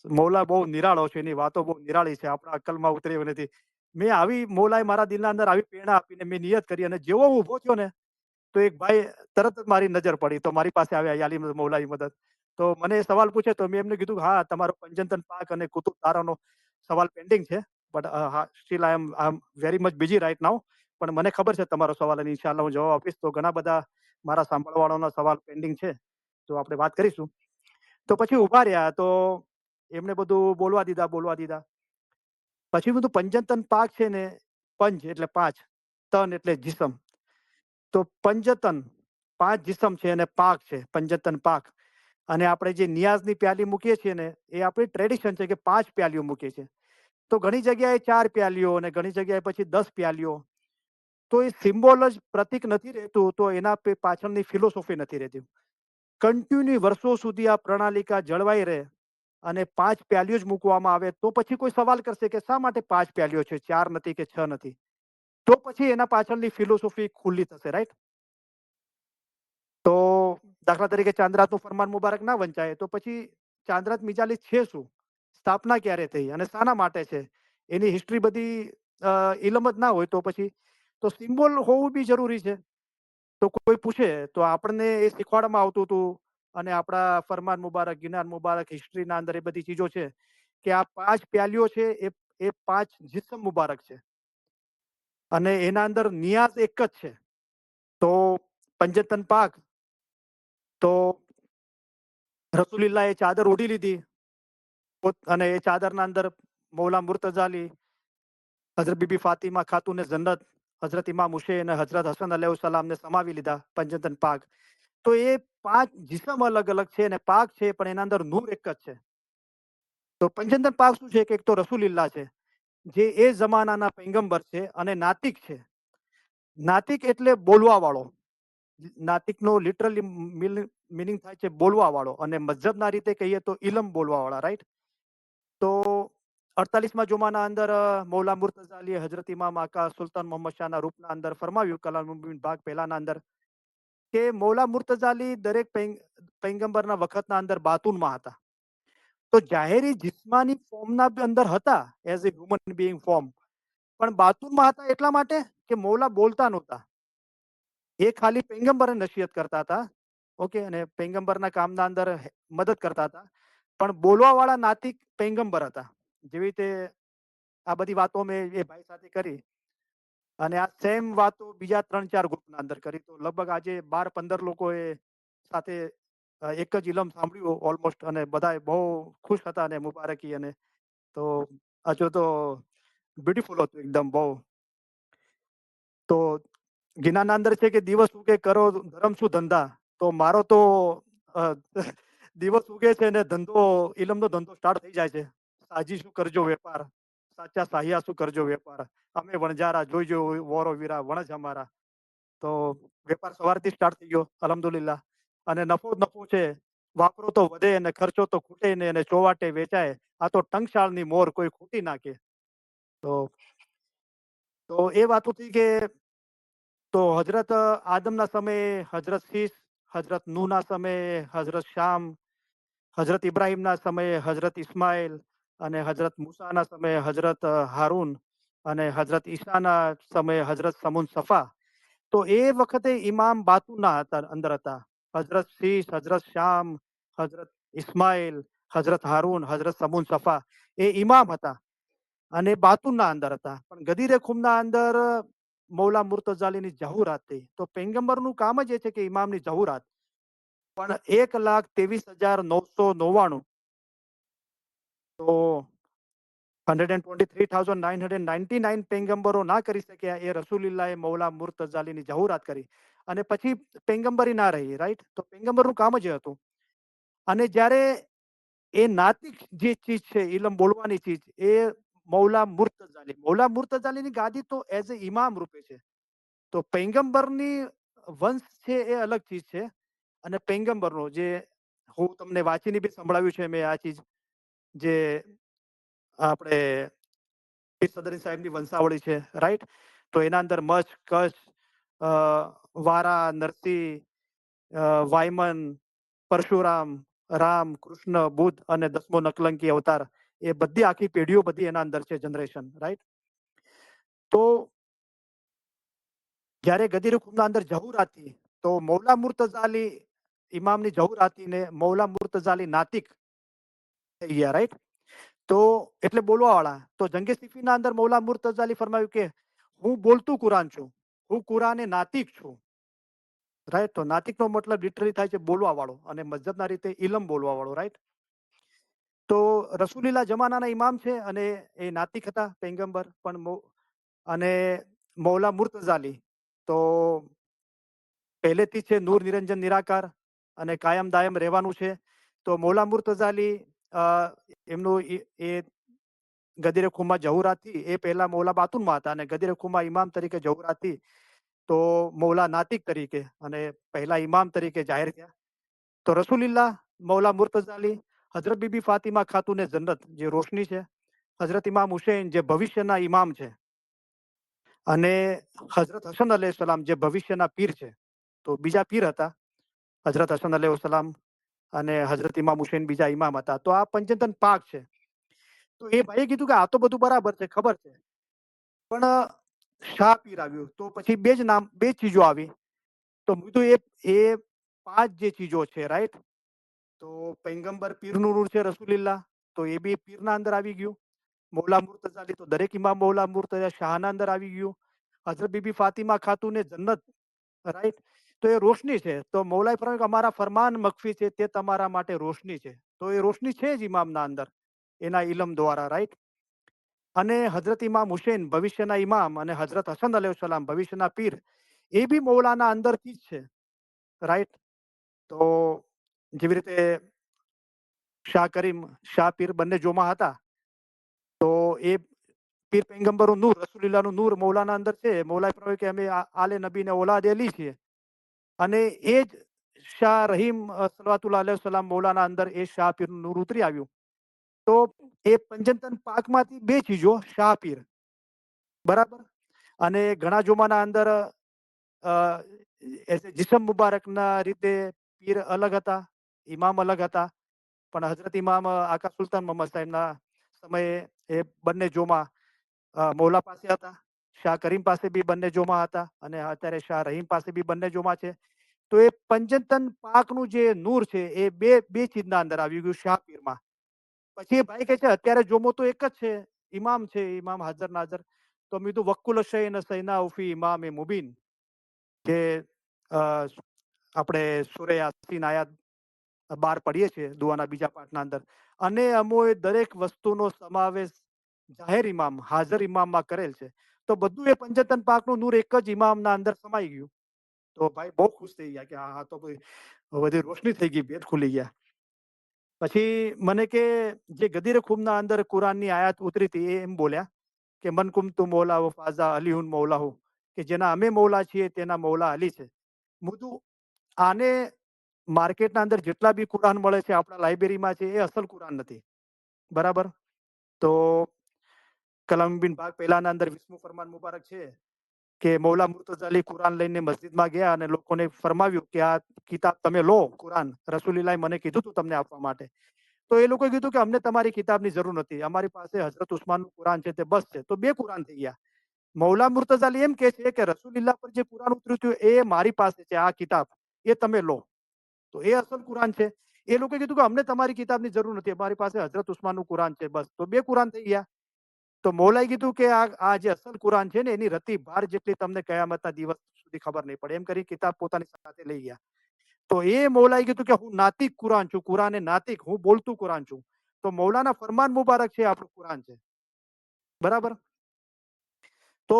મૌલા બહુ નિરાળો છે, એની વાતો બહુ નિરાળી છે, આપણા અક્કલમાં ઉતરે એવી નથી. મૌલાએ મારા દિલના અંદર આવી પ્રેરણા આપીને મેં નિયત કરી અને જેવો હું ઊભો થયો ને તો એક ભાઈ તરત જ મારી નજર પડી, તો મારી પાસે આવ્યા, યાલી મૌલાની મદદ. તો મને એ સવાલ પૂછે તો મેં એમને કીધું હા, તમારો પંજતન પાક અને કુતુબ તારાનો સવાલ પેન્ડિંગ છે, બટ હા, steel I am very much busy right now. પણ મને ખબર છે તમારો સવાલ અને ઇન્શાલ્લાહ હું જવાબ આપીશ. તો ઘણા બધા મારા સાંભળવાળાના સવાલ પેન્ડિંગ છે, તો આપણે વાત કરીશું. તો પછી ઊભા રહ્યા તો એમને બધું બોલવા દીધા. પછી બધું પંજતન પાક છે ને, પંજ એટલે 5, તન એટલે જિસ્મ. તો પંજતન 5 જિસ્મ છે અને પાક છે, પંજતન પાક. અને આપણે જે નિયાઝની પ્યાલી મૂકીએ છીએ ને, એ આપણી ટ્રેડિશન છે કે 5 પ્યાલીઓ મૂકીએ છીએ. તો ઘણી જગ્યાએ 4 પ્યાલીઓ અને ઘણી જગ્યાએ પછી 10 પ્યાલીઓ. તો એ સિમ્બોલ જ પ્રતીક નથી રહેતું, તો એના પાછળની ફિલોસોફી નથી રહેતી. કન્ટિન્યુ વર્ષો સુધી આ પ્રણાલિકા જળવાઈ રહે અને 5 પ્યાલીઓ જ મૂકવામાં આવે, તો પછી કોઈ સવાલ કરશે કે શા માટે 5 પ્યાલીઓ છે, 4 નથી કે 6 નથી? તો પછી એના પાછળની ફિલોસોફી ખુલ્લી થશે, રાઈટ? તો દાખલા તરીકે ચાંદ્રાતનું ફરમાન મુબારક ના વંચાય તો પછી ચાંદ્રાત મિજાલી છે શું? સ્થાપના ક્યારે થઈ અને શાના માટે છે? એની હિસ્ટ્રી બધી ઇલમ જ ના હોય તો પછી તો સિમ્બોલ હોવું બી જરૂરી છે. તો કોઈ પૂછે તો આપણને એ શીખવાડવામાં આવતું હતું અને આપણા ફરમાન મુબારક, ગિનાર મુબારક, હિસ્ટ્રીના અંદર એ બધી ચીજો છે કે આ 5 પ્યાલીઓ છે, એ 5 જિસ્મ મુબારક છે અને એના અંદર નિયાઝ એક જ છે. તો પંજતન પાક, તો રસુલિલ્લાહ એ ચાદર ઓઢી લીધી અને એ ચાદરના અંદર મૌલા મુર્તઝા અલી, હઝરત બીબી ફાતિમા ખાતુને જન્નત, હઝરત ઇમામ હુસૈન, હઝરત હસન અલૈહિસ્સલામને સમાવી લીધા પંજતન પાક. તો એ 5 જિસ્મ અલગ અલગ છે અને પાક છે, પણ એના અંદર નૂર એક જ છે. તો પંજતન પાક શું છે કે એક તો રસુલિલ્લાહ છે, જે એ જમાનાના પૈગંબર છે અને નાતિક છે. નાતિક એટલે બોલવા વાળો. નાતિકનો લિટરલી મીનિંગ થાય છે બોલવા વાળો, અને મઝહબના રીતે કહીએ તો ઇલમ બોલવા વાળા, રાઈટ? તો 48મા જુમાના અંદર મૌલા મુર્તઝા અલી હઝરત ઇમામ આકા સુલતાન મોહમ્મદ શાહના રૂપના અંદર ફરમાવ્યું કલામુદ્દીન ભાગ પહેલાના અંદર કે મૌલા મુર્તઝા અલી દરેક પૈગંબરના વખતના અંદર બાતુનમાં હતા. તો જાહેરી જિસ્માની ફોર્મના અંદર હતા, as a human being form, પણ બાતુનમાં હતા એટલા માટે કે મૌલા બોલતા નહોતા. એ ખાલી પૈગંબરને નસીહત કરતા હતા, ઓકે, અને પૈગંબરના કામના અંદર મદદ કરતા હતા. પણ બોલવા વાળા નાતિક પૈગંબર હતા. જેવી રીતે આ બધી વાતો મેં એ ભાઈ સાથે કરી અને આ સેમ વાતો બીજા 3-4 ગ્રુપના અંદર કરી. તો લગભગ આજે 12-15 લોકોએ સાથે એક જ ઇલમ સાંભળ્યું ઓલમોસ્ટ, અને બધા બહુ ખુશ હતા અને મુબારકી. અને તો હજુ તો બ્યુટીફુલ હતું એકદમ બહુ. તો ગિનાના અંદર છે કે દિવસ ઉગે કરો ધર્મ શું ધંધા. તો મારો તો દિવસ ઉગે છે ને ધંધો, ઇલમનો ધંધો સ્ટાર્ટ થઈ જાય છે. સાજી શું કરજો વેપાર, સાચા સાહિયા શું કરજો વેપાર, અમે વણજારા જોઈજો વોરો વીરા વણજ અમારા. તો વેપાર સવારથી સ્ટાર્ટ થઈ ગયો અલ્હમ્દુલિલ્લાહ. અને નફો જ નફો છે, વાપરો તો વધે અને ખર્ચો તો ખૂટે ને, અને ચોવાટે વેચાય. આ તો ટંકશાળની મોર કોઈ ખૂટી નાખે. તો એ વાતો થઈ કે તો હજરત આદમના સમયે હજરત શીશ, હજરત નૂહના સમયે હજરત શામ, હજરત ઇબ્રાહીમના સમયે હજરત ઇસ્માઇલ, અને હજરત મૂસાના સમયે હજરત હારૂન, અને હજરત ઈસાના સમયે હજરત સમુન સફા. તો એ વખતે ઇમામ બાતુના અંદર હતા. હજરત શીશ, હજરત શામ, હજરત ઇસ્માઇલ, હજરત હારૂન, હજરત સમુન સફા એ ઇમામ હતા. અને બાતુનના અંદર હતા. પણ ગદીરે ખુમના અંદર મૌલા મુર્તઝાલીની જાહુરાત થઈ. તો પૈગંબરનું કામ જ એ છે કે ઇમામની જાહુરાત. પણ 1,23,999 તો 123,999 પૈગંબરો ના કરી શક્યા એ રસૂલિલ્લાહે મૌલા મુર્તઝાલીની જાહુરાત કરી. અને પછી પૈગંબરી ના રહી, રાઈટ? તો પૈગંબરનું કામ જ એ હતું. અને જ્યારે એ નાતિક જે ચીજ છે, ઇલમ બોલવાની ચીજ, એ મૌલા મુર્તઝાલીની ગાદી તો એઝ એ ઇમામ રૂપે છે. તો પૈગંબરની વંશ છે એ અલગ ચીજ છે. અને પૈગંબરનો જે હું તમને વાંચીને બી સંભળાવ્યું છે મેં આ ચીજ, જે આપણે પીર સદરી સાહેબની વંશાવળી છે, રાઈટ? તો એના અંદર મચ્છ, કચ્છ, અ, વારા, નરસિંહ, વાયમન, પરશુરામ, રામ, કૃષ્ણ, બુદ્ધ અને 10મો નકલંકી અવતાર, એ બધી આખી પેઢીઓ બધી એના અંદર છે, જનરેશન, રાઈટ? તો જ્યારે ગદીર હુકમના અંદર જહુરાત હતી, તો મૌલા મુર્તઝાલી ઇમામની જહુરાત હતી ને મૌલા મુર્તઝાલી નાતિક થઈ ગયા, રાઈટ? તો એટલે બોલવા વાળા. તો જંગે સિફીના અંદર મૌલા મુર્તઝાલી ફરમાવ્યું કે હું બોલતું કુરાન છું, હું કુરાને નાતિક છું, રાઈટ? તો નાતિકનો મતલબ લિટરલી થાય છે બોલવા વાળો, અને મઝહબના રીતે ઇલમ બોલવા વાળો, રાઈટ? તો રસૂલિલ્લાહ જમાનાના ઇમામ છે અને એ નાતિક હતા પૈગંબર પણ અને મૌલા મુર્તઝાલી તો પહેલેથી છે નૂર નિરંજન નિરાકાર અને કાયમ દાયમ રહેવાનું છે. તો મૌલા મુર્તઝાલી એમનું એ ગદીરે ખુમા જહુરાથી એ પહેલા મૌલા બાતુનમાં હતા અને ગદીરે ખુમા ઇમામ તરીકે જહુરાથી તો મૌલા નાતિક તરીકે અને પહેલા ઇમામ તરીકે જાહેર થયા. તો રસૂલિલ્લાહ મૌલા મુર્તઝાલી, હજરત બીબી ફાતિમા ખાતુને જન્નત જે રોશની છે, હજરત ઇમામ હુસૈન જે ભવિષ્યના ઇમામ છે, અને હજરત હસન અલૈહિસ્સલામ જે ભવિષ્યના પીર છે. તો બીજા પીર હતા હજરત હસન અલૈહિસ્સલામ અને હજરત ઇમામ હુસૈન બીજા ઇમામ હતા. તો આ પંચતન પાક છે. તો એ ભાઈએ કીધું કે આ તો બધું બરાબર છે, ખબર છે, પણ શાહ પીર આવ્યું તો પછી બે જ નામ, બે ચીજો આવી. તો હું કીધું એ પાંચ જે ચીજો છે, રાઈટ? તો પૈગંબર પીરનું નૂર છે રસૂલિલ્લાહ, તો એ બી પીરના અંદર આવી ગયું. મૌલા મુર્તઝાલી તો દરેક ઇમામ મૌલા મુર્તઝા શાહના અંદર આવી ગયું. હજરત બીબી ફાતિમા ખાતુને જન્નત, રાઈટ? તો એ રોશની છે. તો મૌલાએ ફરમાવ્યું કે અમારા ફરમાન મખફી છે, તે તમારા માટે રોશની છે. તો એ રોશની છે જ ઇમામના અંદર એના ઇલમ દ્વારા, રાઈટ? અને હજરત ઇમામ હુસૈન ભવિષ્યના ઇમામ અને હજરત હસન અલૈહિસ્સલામ ભવિષ્યના પીર, એ બી મૌલાના અંદરથી જ છે, રાઈટ? તો જેવી રીતે શાહ કરીમ, શાહ પીર બંને જોમાં હતા. તો એ પીર પૈગંબરનું નૂર, રસૂલિલ્લાહનું નૂર મૌલાના અંદર છે. મૌલાએ ફરમાવ્યું કે અમે આલે નબીને ઓલાદ એલી છીએ. અને એ જ શાહ રહીમ સલવાતુલ્લાહ અલૈહિ વસલ્લમ મૌલાના અંદર એ શાહ પીરનું નૂર ઉતરી આવ્યું. તો એ પંચતન પાકમાંથી બે ચીજો શાહ પીર, બરાબર? અને ઘણા જોમાના અંદર જીસમ મુબારકના રીતે પીર અલગ હતા, ઇમામ અલગ હતા. પણ હજરત ઇમામ આકા સુલતાન મોહમ્મદ સાહેબના સમયે એ બંને જોમાં મૌલા પાસે હતા. શાહ કરીમ પાસે બી બંને જોમાં હતા અને અત્યારે શાહ રહીમ પાસે બી બંને જોમાં છે. તો એ પંચતન પાકનું જે નૂર છે એ બે બે ચીજના અંદર આવી ગયું શાહ પીરમાં. પછી એ ભાઈ કહે છે અત્યારે જોમો તો એક જ છે, ઇમામ છે, ઇમામ હાજર નાઝર. તો મેં કીધું વક્કુલ શૈન સૈના ઉફી ઇમામ મુબીન, જે આપણે સૂરે યાસીન આયાત 12 પઢીએ છીએ દુઆના બીજા પાઠના અંદર. અને અમોએ દરેક વસ્તુનો સમાવેશ જાહેર ઇમામ, હાજર ઇમામમાં કરેલ છે. તો બધું એ પંચતન પાકનું નૂર એક જ ઇમામના અંદર સમાઈ ગયું. તો ભાઈ બહુ ખુશ થઈ ગયા કે હા તો બધી રોશની થઈ ગઈ, ભેદ ખુલી ગયા. પછી મને કે જે ગદીર ખુમના અંદર કુરાનની આયાત ઉતરી હતી એ એમ બોલ્યા કે મન કુમતુ મૌલા વ ફાઝા અલીહુન મૌલાહુ, કે જેના અમે મૌલા છીએ તેના મૌલા અલી છે. બધું આને માર્કેટના અંદર જેટલા બી કુરાન મળે છે આપણા લાઇબ્રેરીમાં છે એ અસલ કુરાન નથી, બરાબર? તો કલામ બિન બાગ પહેલાના અંદર 20મું ફરમાન મુબારક છે કે મૌલા મુર્તઝાલી કુરાન લઈને મસ્જિદમાં ગયા અને લોકોને ફરમાવ્યું કે આ કિતાબ તમે લો, કુરાન રસૂલિલ્લાહે મને કીધું તું તમને આપવા માટે. તો એ લોકોએ કીધું કે અમને તમારી કિતાબની જરૂર નથી, અમારી પાસે હજરત ઉસ્માનનું કુરાન છે તે બસ છે. તો બે કુરાન થઈ ગયા. મૌલા મુર્તઝાલી એમ કહે છે કે રસૂલિલ્લાહ પર જે કુરાન ઉતર્યું હતું એ મારી પાસે છે, આ કિતાબ એ તમે લો, તો એ અસલ કુરાન છે. એ લોકોએ કીધું કે અમને તમારી કિતાબની જરૂર નથી, અમારી પાસે હજરત ઉસ્માનનું કુરાન છે બસ. તો બે કુરાન થઈ ગયા. તો મૌલાએ કીધું કે આ જે અસલ કુરાન છે ને એની રત્તી ભાર જેટલી તમને કયામતના દિવસ સુધી ખબર નહીં પડે. એમ કરી કિતાબ પોતાની સાથે લઈ ગયા. તો એ મૌલાએ કીધું કે હું નાતિક કુરાન છું, કુરાન એ નાતિક, હું બોલતું કુરાન છું. તો મૌલાના ફરમાન મુબારક છે આપણું કુરાન છે. બરાબર? તો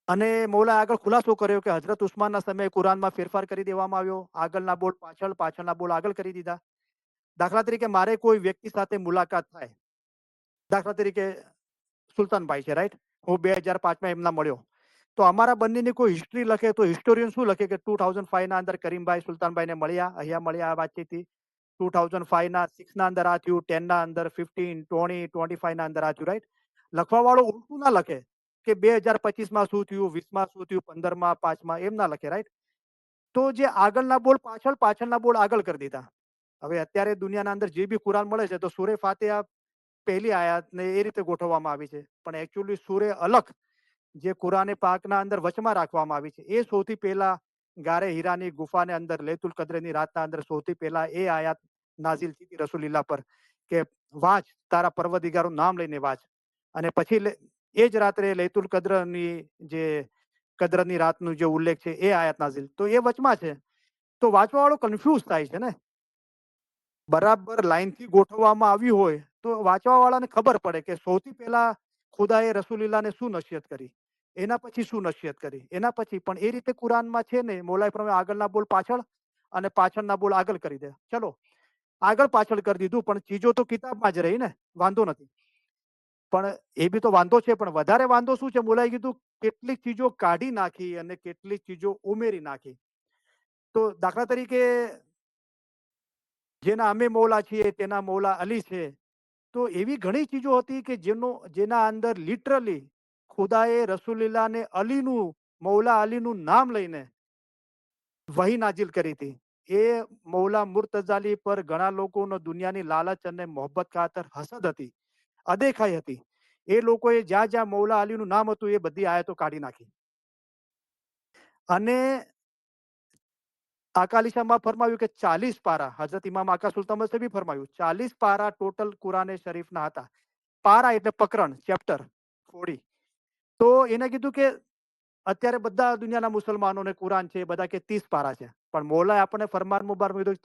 અને મૌલાએ આગળ ખુલાસો કર્યો કે હઝરત ઉસ્માનના સમયે કુરાનમાં ફેરફાર કરી દેવામાં આવ્યો. આગળના બોલ પાછળ, પાછળના બોલ આગળ કરી દીધા. દાખલા તરીકે મારે કોઈ વ્યક્તિ સાથે મુલાકાત થાય. દાખલા તરીકે સુલતાનભાઈ છે, રાઈટ? હું 2005માં એમના મળ્યો. તો અમારા બંનેની કોઈ હિસ્ટ્રી લખે તો હિસ્ટોરિયન શું લખે કે 2005ના અંદર કરીમભાઈ સુલતાનભાઈને મળ્યા, અહીંયા મળ્યા, આ વાતચીત થઈ. 2005ના 6ના અંદર આ થયું, 10ના અંદર 15, 20, 25ના અંદર આ થયું, રાઈટ? લખવાવાળો ઉલટું ના લખે કે 2025માં શું થયું, 20માં શું થયું, 15માં, 5માં એમ ના લખે, રાઈટ? તો જે આગળના બોલ પાછળ, પાછળના બોલ આગળ કરી દીધા. હવે અત્યારે દુનિયાના અંદર જે બી કુરાન મળે છે તો સૂરે ફાતિહા પહેલી આયાતને એ રીતે ગોઠવવામાં આવી છે. પણ એકચ્યુઅલી સૂરે અલગ જે કુરાને પાકના અંદર વચમાં રાખવામાં આવી છે એ સૌથી પહેલા ગારે હીરાની ગુફાને અંદર લૈતુલ કદ્રની રાતના અંદર સૌથી પહેલા એ આયાત નાઝિલ થઈ હતી રસૂલિલ્લાહ પર કે વાંચ, તારા પરવદિગારનું નામ લઈને વાંચ. અને પછી એ જ રાત્રે લૈતુલ કદ્રની જે કદ્રની રાતનું જે ઉલ્લેખ છે એ આયાત નાઝિલ. તો એ વચમાં છે. તો વાંચવા વાળો કન્ફ્યુઝ થાય છે ને. બરાબર લાઈનથી ગોઠવવામાં આવ્યું હોય તો વાંચવા વાળાને ખબર પડે કે સૌથી પહેલા ખુદાએ રસૂલિલ્લાહને શું નસીહત કરી, એના પછી શું નસીહત કરી, એના પછી. પણ એ રીતે કુરાનમાં છે ને, મૌલાએ પ્રમાણે આગળના બોલ પાછળ અને પાછળના બોલ આગળ કરી દે. ચલો આગળ પાછળ કરી દીધું પણ ચીજો તો કિતાબમાં જ રહી ને, વાંધો નથી. પણ એ બી તો વાંધો છે, પણ વધારે વાંધો શું છે, મૌલાએ કીધું કેટલીક ચીજો કાઢી નાખી અને કેટલીક ચીજો ઉમેરી નાખી. તો દાખલા તરીકે જેના અમે મૌલા છીએ તેના મૌલા અલી છે. તો એવી ઘણી ચીજો હતી કે જેના અંદર લિટરલી ખુદાએ રસૂલિલ્લાહને અલીનું, મૌલા અલીનું નામ લઈને વહી નાજિલ કરી હતી. એ મૌલા મુર્તઝાલી પર ઘણા લોકોનો દુનિયાની લાલચ અને મોહબ્બત ખાતર હસદ હતી, અદેખાઈ હતી. એ લોકોએ જ્યાં જ્યાં મૌલા અલીનું નામ હતું એ બધી આયતો કાઢી નાખી. અને આકાલીશામાં ફરમાવ્યું કે 40 પારા, હઝરત ઇમામ આકા સુલતાન મસ્તે બી ફરમાવ્યું 40 પારા ટોટલ કુરાને શરીફના હતા. પારા એટલે પ્રકરણ, ચેપ્ટર, થોડી. તો એને કીધું કે અત્યારે બધા દુનિયાના મુસલમાનોને કુરાન છે બધા કે 30 પારા છે, પણ મૌલાએ આપણને ફરમાન મુબારક કીધું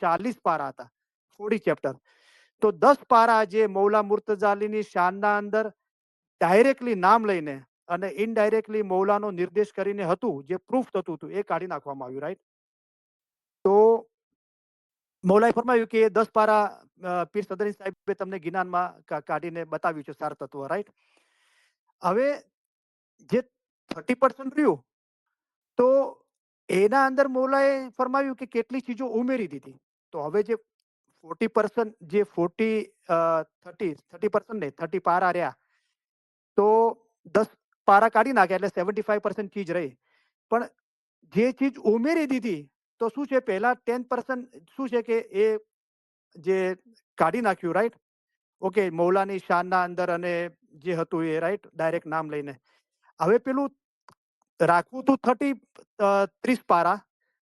40 પારા હતા, 40 ચેપ્ટર. તો 10 પારા જે મૌલા મુર્તઝાલીની શાનના અંદર ડાયરેક્ટલી નામ લઈને અને ઇનડાયરેક્ટલી મૌલાનો નિર્દેશ કરીને હતું, જે પ્રૂફ થતું હતું, એ કાઢી નાખવામાં આવ્યું, રાઈટ? તો મૌલાએ ફરમાવ્યું કે 10 પારા પીર સદરી સાહેબે તમને ગિનાનમાં કાઢીને બતાવ્યું છે સાર તત્વ, રાઈટ? હવે જે 30% રહ્યું તો એના અંદર મૌલાએ ફરમાવ્યું કે કેટલી ચીજો ઉમેરી દીધી. તો હવે જે 40% જે 30% ને 30 પારા રહ્યા તો 10 પારા કાઢી નાખ્યા એટલે 75% ચીજ રહી. પણ જે ચીજ ઉમેરી દીધી તો શું છે, પહેલા 10% શું છે કે એ જે કાઢી નાખ્યું, રાઈટ? ઓકે, મૌલાની શાનના અંદર અને જે હતું એ, રાઈટ, ડાયરેક્ટ નામ લઈને. હવે પેલું રાખવું હતું 30 પારા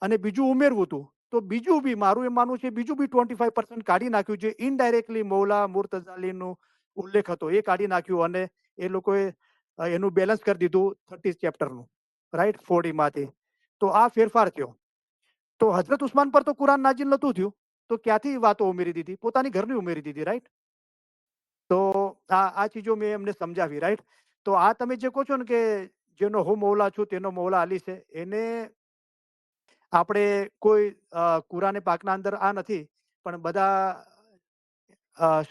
અને બીજું ઉમેરવું હતું. તો બીજું બી મારું એમ માનવું છે બીજું બી 25% કાઢી નાખ્યું, જે ઇનડાયરેક્ટલી મૌલા મુર્તઝાલીનો ઉલ્લેખ હતો એ કાઢી નાખ્યું અને એ લોકોએ એનું બેલેન્સ કરી દીધું 30 ચેપ્ટરનું, રાઈટ, 40માંથી. તો આ ફેરફાર થયો. તો હઝરત ઉસ્માન પર તો કુરાન નાઝિલ નહોતું થયું, તો ક્યાંથી વાતો ઉમેરી દીધી? પોતાની ઘરની ઉમેરી દીધી, રાઈટ? તો આ ચીજો મેં એમને સમજાવી, રાઈટ? તો આ તમે જે કહો છો ને કે જેનો હું મૌલા છું તેનો મૌલા અલી છે, એને આપણે કોઈ કુરાને પાકના અંદર આ નથી, પણ બધા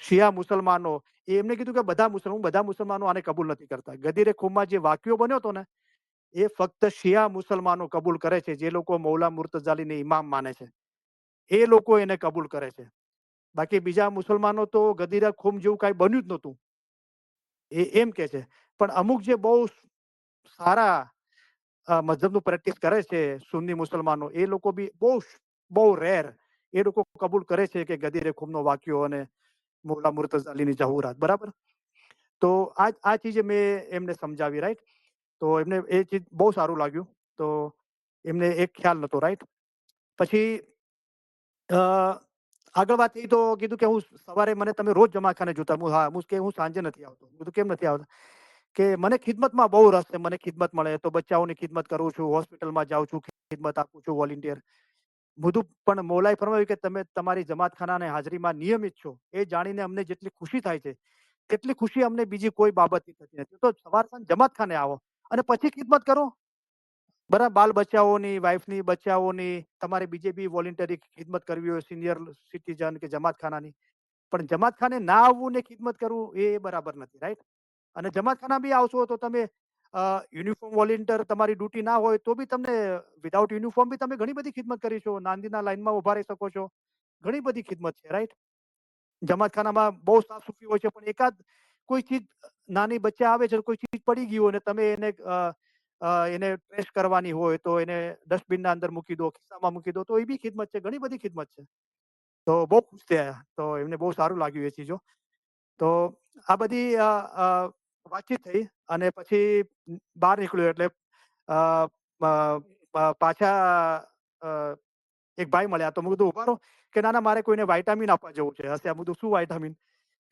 શિયા મુસલમાનો એમને કીધું કે બધા મુસલમાનો આને કબૂલ નથી કરતા. ગદીરે ખૂમમાં જે વાક્યો બન્યો હતો ને એ ફક્ત શિયા મુસલમાનો કબૂલ કરે છે, જે લોકો મૌલા મુર્તઝાલીને ઇમામ માને છે એ લોકો એને કબૂલ કરે છે. બાકી બીજા મુસલમાનો તો ગદીરા ખૂમ જેવું કાંઈ બન્યું જ નહોતું એ એમ કે છે. પણ અમુક જે બહુ સારા મઝહબનું પ્રેક્ટિસ કરે છે સુન્ની મુસલમાનો, એ લોકો બી બહુ રેર એ લોકો કબૂલ કરે છે કે ગદીરે ખૂમનો વાક્યો અને મૌલા મુર્તઝાલીની જહુરાત, બરાબર? તો આ ચીજે મેં એમને સમજાવી, રાઈટ? તો એમને એ ચીજ બહુ સારું લાગ્યું. તો એમને એક ખ્યાલ નહોતો, રાઈટ? પછી આગળ વાત થઈ તો કીધું કે હું સવારે મને તમે રોજ જમાખાને જોતા. હું સાંજે નથી આવતો. મેં કીધું કેમ નથી આવતા? કે મને ખિદમતમાં બહુ રસ છે. મને ખિદમત મળે તો બચ્ચાઓની ખિદમત કરું છું, હોસ્પિટલમાં જાઉં છું, ખિદમત આપું છું, વોલન્ટિયર. બધું પણ મૌલાએ ફરમાવ્યું કે તમે તમારી જમાતખાનાની હાજરીમાં નિયમિત છો. એ જાણીને અમને જેટલી ખુશી થાય છે, તેટલી ખુશી અમને બીજી કોઈ બાબતથી થતી નથી. તો સવાર સાંજ જમાતખાને આવો અને પછી ખિદમત કરો. બરાબર, બાલ બચ્ચાઓની, વાઈફની, બચ્ચાઓની, તમારે બીજે બી વોલન્ટરી ખિદમત કરવી હોય, સિનિયર સિટીઝન કે જમાતખાનાની. પણ જમાતખાને ના આવવું ને ખિદમત કરવું એ બરાબર નથી, રાઈટ? અને જમાતખાના બી આવશો તો તમે યુનિફોર્મ વોલન્ટિયર તમારી ડ્યુટી ના હોય તો બી તમને વિધાઉટ યુનિફોર્મ બી તમે ઘણી બધી ખિદમત કરી છો. નાંદીના લાઈનમાં ઉભા રહી શકો છો. ઘણી બધી ખિદમત છે, રાઈટ? જમાતખાનામાં બહુ સાફ-સૂફી હોય છે, પણ એકાદ કોઈ ચીજ નાની બચ્ચા આવે છે, કોઈ ચીજ પડી ગઈ હોય ને તમે એને ટ્રેસ કરવાની હોય તો એને ડસ્ટબિનના અંદર મૂકી દો, ખિસ્સામાં મૂકી દો, તો એ બી ખિદમત છે. ઘણી બધી ખિદમત છે. તો બહુ ખુશ થયા. તો એમને બહુ સારું લાગ્યું એ ચીજો. તો આ બધી વાતચીત થઈ અને પછી બહાર નીકળ્યો એટલે અ, અ, પાછા અ, એક ભાઈ મળ્યા. તો મેં કીધું ઉભા રહો કે ના ના મારે કોઈને વાઇટામિન આપવા જવું છે. હશે આ બધું શું વાઇટામિન?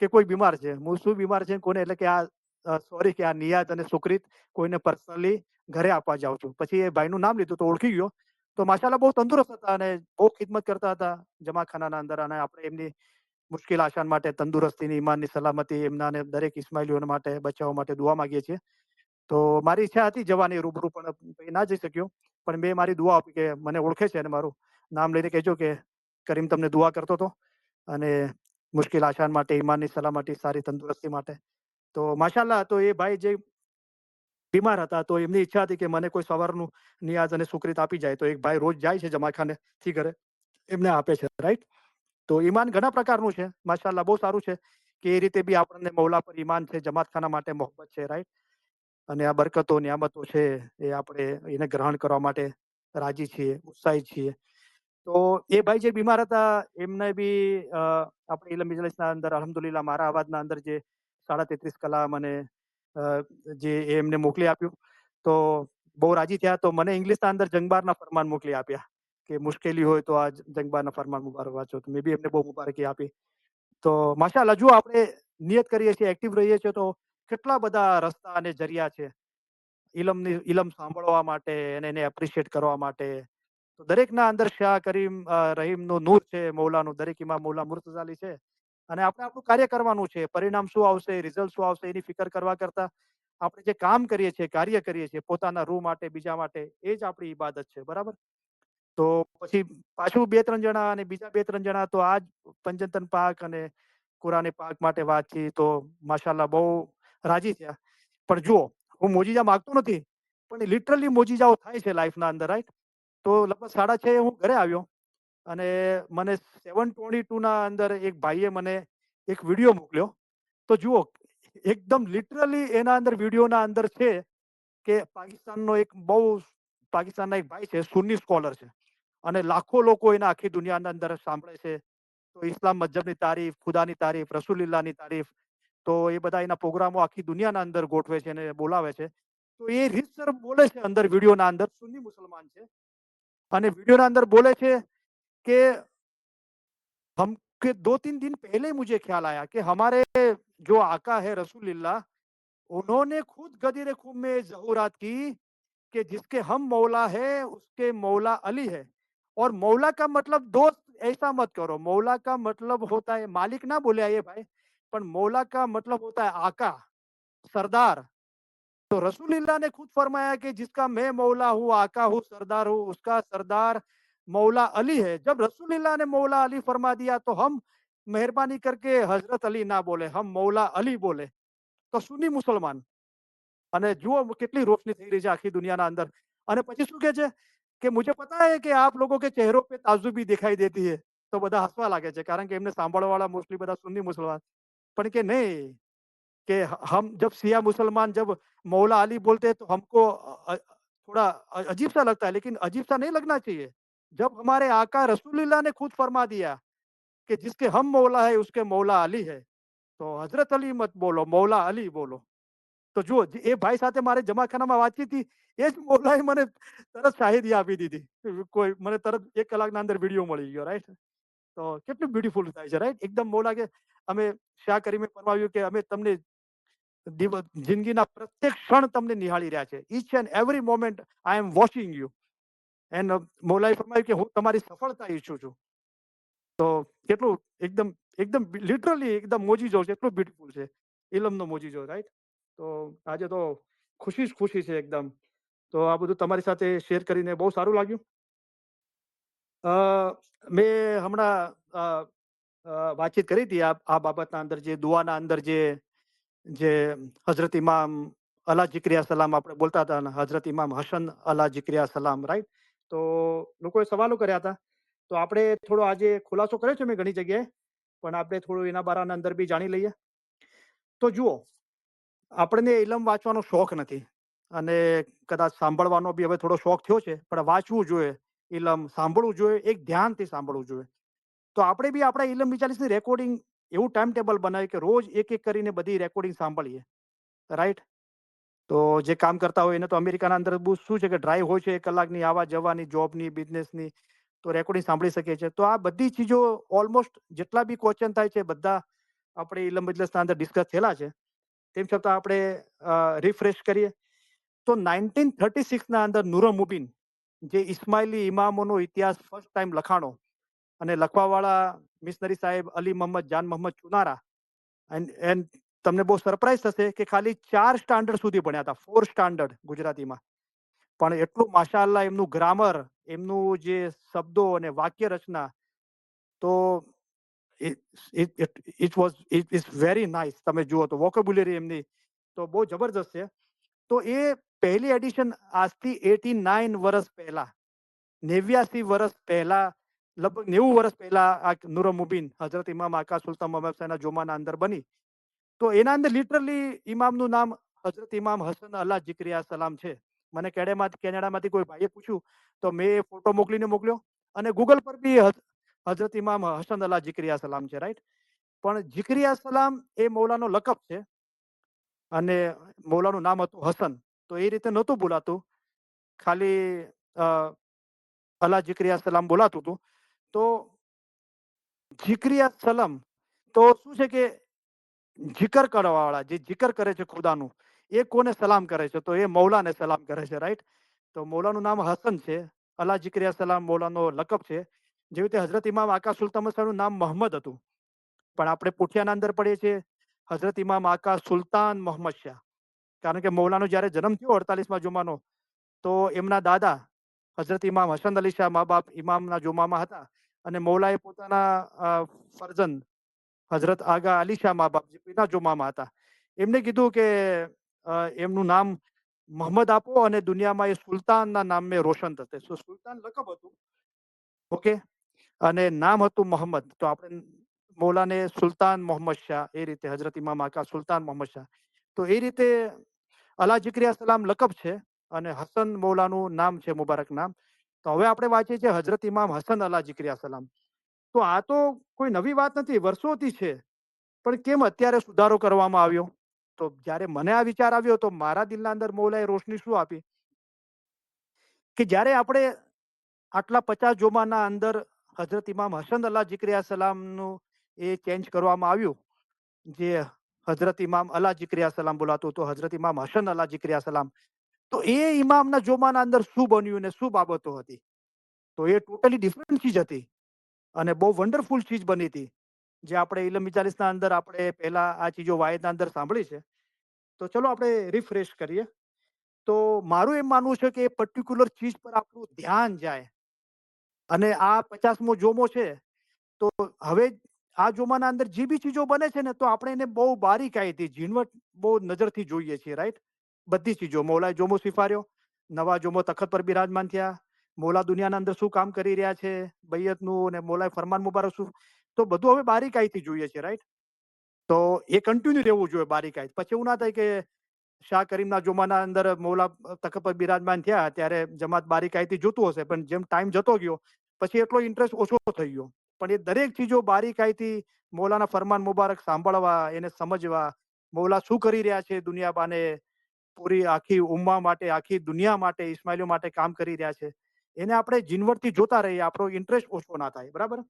કે કોઈ બીમાર છે. હું શું બીમાર છે કોને? એટલે કે આ સોરી કે આ નિયાત અને સુકરીત કોઈને પર્સનલી ઘરે આપવા જાઉં છું. પછી એ ભાઈનું નામ લીધું તો ઓળખી ગયો. તો માશાઅલ્લાહ બહુ તંદુરસ્ત હતા અને બહુ ખિદમત કરતા હતા જમાખાનાના અંદર. અને આપણે એમની મુશ્કેલ આસાન માટે તંદુરસ્તીની, ઈમાનની સલામતી એમના અને દરેક ઇસ્માઇલીઓ માટે, બચ્ચાઓ માટે દુઆ માંગીએ છીએ. તો મારી ઈચ્છા હતી જવાની રૂબરૂ, પણ ના જઈ શક્યો. પણ મેં મારી દુઆ આપી કે મને ઓળખે છે અને મારું નામ લઈને કહેજો કે કરીમ તમને દુઆ કરતો હતો અને મુશ્કેલ આસાન માટે, ઈમાનની સલામતી, સારી તંદુરસ્તી માટે. તો માશાઅલ્લાહ તો એ ભાઈ જે બીમાર હતા તો એમની ઈચ્છા હતી કે મને કોઈ સવારનું નિયાઝ અને સુકરીત આપી જાય. તો એક ભાઈ રોજ જાય છે જમાખાનેથી ઘરે, એમને આપે છે, રાઈટ? તો ઈમાન ઘણા પ્રકારનું છે. માશાઅલ્લાહ બહુ સારું છે કે એ રીતે બી આપણને મૌલા પર ઈમાન છે, જમાતખાના માટે મોહબ્બત છે, રાઈટ? અને આ બરકતો, નિયામતો છે એ આપણે એને ગ્રહણ કરવા માટે રાજી છીએ, ઉત્સાહિત છીએ. તો એ ભાઈ જે બીમાર હતા એમને બી આપણે ઇલમ મજલિસના અંદર અલ્હમ્દુલિલ્લાહ મારા અવાજના અંદર જે 33.5 કલામ અને જે એમને મોકલી આપ્યું. તો બહુ રાજી થયા. તો મને ઇંગ્લિશના અંદર જંગબારના ફરમાન મોકલી આપ્યા કે મુશ્કેલી હોય તો આ જંગબારના ફરમાન મુબારક વાંચો. તો મેં બી એમને બહુ મુબારકી આપી. તો માશાઅલ્લાહ જો આપણે નિયત કરીએ છીએ, એક્ટિવ રહીએ છીએ તો કેટલા બધા રસ્તા અને જરિયા છે ઇલમ સાંભળવા માટે અને એને એપ્રિશિએટ કરવા માટે. તો દરેકના અંદર શાહ કરીમ રહીમનું નૂર છે, મૌલાનું. દરેક ઇમામ મૌલા મુર્તઝા અલી છે અને આપણે આપણું કાર્ય કરવાનું છે. પરિણામ શું આવશે, રિઝલ્ટ શું આવશે એની ફિકર કરવા કરતા આપણે જે કામ કરીએ છીએ, કાર્ય કરીએ છીએ પોતાના રૂહ માટે, બીજા માટે, એ જ આપણી ઇબાદત છે. બરાબર? તો પછી પાછું 2-3 જણા અને બીજા 2-3 જણા તો આ જ પંજતન પાક અને કુરાને પાક માટે વાતચીત. તો માશાઅલ્લાહ બહુ રાજી થયા. પણ જુઓ, હું મોજીજા માગતો નથી, પણ લિટરલી મોજીજાઓ થાય છે લાઈફના અંદર, રાઈટ? તો લગભગ 6:30 હું ઘરે આવ્યો અને મને 7:22 ના અંદર એક ભાઈએ મને એક વિડીયો મોકલ્યો. તો જુઓ, એકદમ લિટરલી એના અંદર વિડીયોના અંદર છે કે પાકિસ્તાનના એક ભાઈ છે, સુન્ની સ્કોલર છે અને લાખો લોકો એના આખી દુનિયાના અંદર સાંભળે છે. તો ઇસ્લામ મજહબની તારીફ, ખુદાની તારીફ, રસૂલિલ્લાહની તારીફ. તો એ બધા એના પ્રોગ્રામો આખી દુનિયાના અંદર ગોઠવે છે અને બોલાવે છે. તો એ રીતસર બોલે છે અંદર વિડીયોના અંદર, સુન્ની મુસલમાન છે અને વિડીयोના अंदर बोले थे कि हम कि 2-3 दिन पहले मुझे ख्याल आया कि हमारे जो आका है रसूलुल्लाह, उन्होंने खुद गदीर खूम में ज़हूरात की कि जिसके हम मौला है उसके मौला अली है। और मौला का मतलब दोस्त ऐसा मत करो, मौला का मतलब होता है मालिक, ना बोले ये भाई, पर मौला का मतलब होता है आका, सरदार। तो रसूलुल्लाह ने खुद फरमाया कि जिसका मैं मौला हूँ, आका हूँ, सरदार हूँ, उसका सरदार मौला अली है। जब रसूलुल्लाह ने मौला अली फरमा दिया तो हम मेहरबानी करके हजरत अली ना बोले, हम मौला अली बोले। तो सुन्नी मुसलमान અને જુઓ કેટલી રોશની થઈ રહી છે આખી દુનિયાના અંદર. અને પછી શું કહે છે કે મુझे पता है कि आप लोगों के चेहरों पे ताजुबी दिखाई देती है। તો બધા હસવા લાગે છે કારણ કે એમને સાંભળવાવાળા મોસ્ટલી બધા સુન્ની મુસલમાન. પણ કે નહીં, कि हम जब शिया मुसलमान जब मौला अली बोलते हैं तो हमको थोड़ा अजीब सा लगता है, लेकिन अजीब सा नहीं लगना चाहिए। जब हमारे आका रसूलुल्लाह ने खुद फरमा दिया कि जिसके हम मौला है उसके मौला अली है, तो हजरत अली मत बोलो, मौला अली बोलो। તો જુઓ એ ભાઈ સાથે મારે જમાખાનામાં વાતચીત થઈ, એ જ મૌલાએ મને તરત શાહિદી આપી દીધી. કોઈ મને તરત 1 કલાકના અંદર વિડીયો મળી ગયો, રાઈટ? તો કેટલું બ્યુટીફુલ થાય છે, રાઈટ? એકદમ મૌલા કે અમે શાહ કરીમે ફરમાવ્યું કે અમે તમને જિંદગીના પ્રત્યેક ક્ષણ તમને નિહાળી રહ્યા છે. Each and every moment I am watching you. And મૌલાએ ફરમાવ્યું કે હું તમારી સફળતા ઈચ્છું છું. તો કેટલું એકદમ એકદમ લિટરલી એકદમ મોજીજો છે, એટલું બ્યુટીફુલ છે. ઇલમનો મોજીજો, રાઈટ? તો આજે તો ખુશી જ ખુશી છે એકદમ. તો આ બધું તમારી સાથે શેર કરીને બહુ સારું લાગ્યું. મેં હમણાં વાતચીત કરી હતી આ બાબતના અંદર, જે દુઆના અંદર જે જે હઝરત ઇમામ અલા જિક્રિયા સલામ આપણે બોલતા હતા, અને હઝરત ઇમામ હસન અલા જિક્રિયા સલામ, રાઈટ? તો લોકોએ સવાલો કર્યા હતા. તો આપણે થોડો આજે ખુલાસો કર્યો છે મેં ઘણી જગ્યાએ, પણ આપણે થોડું એના બારાના અંદર બી જાણી લઈએ. તો જુઓ, આપણને ઇલમ વાંચવાનો શોખ નથી, અને કદાચ સાંભળવાનો બી હવે થોડો શોખ થયો છે, પણ વાંચવું જોઈએ, ઇલમ સાંભળવું જોઈએ, એક ધ્યાનથી સાંભળવું જોઈએ. તો આપણે બી આપણા ઇલમ 42ની રેકોર્ડિંગ એવું ટાઈમ ટેબલ બનાવ્યું કે રોજ એક એક કરીને બધી રેકોર્ડિંગ સાંભળીએ, રાઈટ? તો જે કામ કરતા હોય એને તો અમેરિકાના અંદર બહુ શું છે કે ડ્રાઈવ હોય છે 1 કલાકની, આવવા જવાની, જોબની, બિઝનેસની, તો રેકોર્ડિંગ સાંભળી શકીએ છીએ. તો આ બધી ચીજો ઓલમોસ્ટ જેટલા બી ક્વેશ્ચન થાય છે બધા આપણે ઇલમ મજલિસના અંદર ડિસ્કસ થયેલા છે. તેમ છતાં આપણે રિફ્રેશ કરીએ તો 1936 ના અંદર નૂરો મુબીન, જે ઇસ્માઇલી ઇમામોનો ઇતિહાસ ફર્સ્ટ ટાઈમ લખાણો, અને લખવાવાળા મિશનરી સાહેબ અલી મોહમ્મદ જાન મોહમ્મદ ચુનારા. એન્ડ તમને બહુ સરપ્રાઈઝ થશે કે ખાલી 4 સ્ટાન્ડર્ડ સુધી ભણ્યા હતા, 4 સ્ટાન્ડર્ડ ગુજરાતીમાં. પણ એટલું માશાઅલ્લાહ એમનું ગ્રામર, એમનું જે શબ્દો અને વાક્ય રચના, તો it was it is very nice. તમે જુઓ તો વોકેબ્યુલરી એમની તો બહુ જબરજસ્ત છે. તો એ પહેલી એડિશન આજથી 89 વર્ષ પહેલા, 89 વર્ષ પહેલા, લગભગ 90 વર્ષ પહેલા આ નૂરો મુબીન હઝરત ઇમામ આકા સુલતાન મોહમ્મદ શાહના જોમાના અંદર બની. તો એના અંદર લિટરલી ઇમામનું નામ હઝરત ઇમામ હસન અલ્લાહ જિક્રિયા સલામ છે. મને કેનેડામાંથી કોઈ ભાઈએ પૂછ્યું, તો મેં એ ફોટો મોકલીને મોકલ્યો, અને ગૂગલ પર બી હઝરત ઇમામ હસન અલ્લાહ જિક્રિયા સલામ છે, રાઈટ? પણ જિક્રિયા સલામ એ મૌલાનો લકબ છે, અને મૌલાનું નામ હતું હસન. તો એ રીતે નહોતું બોલાતું, ખાલી અલ્લાહ જિક્રિયા સલામ બોલાતું હતું. તો જિક્રિયા સલામ તો શું છે કે જિકર કરવાવાળા, જે જિકર કરે છે ખુદાનું, એ કોને સલામ કરે છે? તો એ મૌલાને સલામ કરે છે, રાઈટ? તો મૌલાનું નામ હસન છે, અલ્લાહ જિક્રિયા સલામ મૌલાનો લકબ છે. જેવી રીતે હઝરત ઇમામ આકા સુલતાન શાહનું નામ મોહમ્મદ હતું, પણ આપણે પુઠિયાના અંદર પડીએ છીએ હઝરત ઇમામ આકા સુલતાન મોહમ્મદ શાહ. કારણ કે મૌલાનો જ્યારે જન્મ થયો 48મા જુમાનો, તો એમના દાદા હઝરત ઇમામ હસન અલી શાહ મા બાપ ઇમામના જુમામાં હતા, અને મૌલાએ પોતાના ફરજંદ હઝરત આગા અલી શાહ મા બાપ જે પીરના જુમામાં હતા, એમને કીધું કે એમનું નામ મોહમ્મદ આપો, અને દુનિયામાં એ સુલતાનના નામે રોશન થશે. સુલતાન લકબ હતું, ઓકે, અને નામ હતું મોહમ્મદ. તો આપણે મૌલાને સુલતાન મોહમ્મદ શાહ, એ રીતે હઝરત ઇમામ આકા સુલતાન મોહમ્મદ શાહ. તો એ રીતે અલા જિક્રિયા સલામ લકબ છે, અને હસન મૌલાનું નામ છે, મુબારક નામ. તો હવે આપણે વાંચીએ છીએ હઝરત ઇમામ હસન અલા જિક્રિયા સલામ. તો આ તો કોઈ નવી વાત નથી, વર્ષોથી છે. પણ કેમ અત્યારે સુધારો કરવામાં આવ્યો? તો જ્યારે મને આ વિચાર આવ્યો, તો મારા દિલના અંદર મૌલાએ રોશની શું આપી કે જ્યારે આપણે આટલા 50 જોમાના અંદર હઝરત ઇમામ હસન અલ્લાહ જિક્રિયા સલામનું એ ચેન્જ કરવામાં આવ્યું, જે હઝરત ઇમામ અલા જિક્રિયા સલામ બોલાતું તો હઝરત ઇમામ હસન અલા જિક્રિયા સલામ. તો એ ઇમામના જોમાના અંદર શું બન્યું ને શું બાબતો હતી? તો એ ટોટલી ડિફરન્ટ ચીજ હતી, અને બહુ વન્ડરફુલ ચીજ બની હતી, જે આપણે ઇલમ 42ના અંદર આપણે પહેલા આ ચીજો વાયદના અંદર સાંભળી છે. તો ચલો આપણે રિફ્રેશ કરીએ. તો મારું એમ માનવું છે કે એ પર્ટિક્યુલર ચીજ પર આપણું ધ્યાન જાય, અને આ 50મો જોમો છે, તો હવે આ જોમાના અંદર જે બી ચીજો બને છે ને, તો આપણે એને બહુ બારીકાઈથી ઝીણવટ બહુ નજરથી જોઈએ છીએ, રાઈટ? બધી ચીજો મૌલાએ જોમો સ્વીકાર્યો, નવા જોમો તખત પર બિરાજમાન થયા, મૌલા દુનિયાના અંદર શું કામ કરી રહ્યા છે, બૈયતનું, અને મૌલાએ ફરમાન મુબારક શું, તો બધું હવે બારીકાઈથી જોઈએ છે, રાઈટ? તો એ કન્ટિન્યુ રહેવું જોઈએ બારીકાઈ. પછી એવું ના થાય કે શાહ કરીમના જોમાના અંદર મૌલા તખત પર બિરાજમાન થયા ત્યારે જમાત બારીકાઈથી જોતું હશે, પણ જેમ ટાઈમ જતો ગયો પછી એટલો ઇન્ટરેસ્ટ ઓછો થઈ ગયો. પણ એ દરેક ચીજો બારીકાઈથી મૌલાના ફરમાન મુબારક સાંભળવા, એને સમજવા, મૌલા શું કરી રહ્યા છે દુનિયા બાને, પૂરી આખી ઉમ્મા માટે, આખી દુનિયા માટે, ઇસ્માઇલીઓ માટે કામ કરી રહ્યા છે, એને આપણે ઝીણવટથી જોતા રહીએ, આપણો ઇન્ટરેસ્ટ ઓછો ના થાય, બરાબર?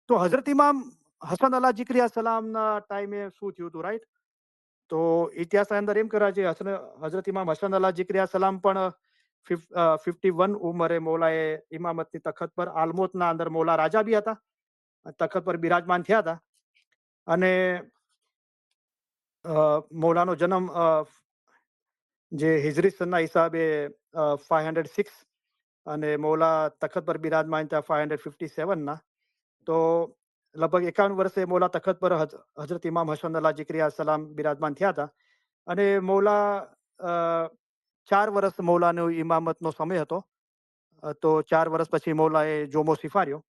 તો હઝરત ઇમામ હસન અલા જીકરી સલામના ટાઈમે શું થયું હતું, રાઈટ? તો ઇતિહાસની અંદર એમ કહેવાય છે હઝરત ઇમામ હસન અલા જીકરી સલામ પણ 51 ઉંમરે મૌલાએ ઇમામતની તખત પર આલમોતના અંદર મૌલા રાજા બી હતા, તખત પર બિરાજમાન થયા હતા. અને મૌલાનો જન્મ જે હિજરી સનના હિસાબે 506 અને મૌલા તખત પર બિરાજમાન થયા 557 ના. તો લગભગ 51 વર્ષે મૌલા તખત પર હઝરત ઇમામ હસન અલા જીકરી સલામ બિરાજમાન થયા હતા. અને મૌલા 4 વર્ષ મૌલાનો ઇમામતનો સમય હતો. તો 4 વર્ષ પછી મૌલાએ જોમો સ્વીકાર્યો.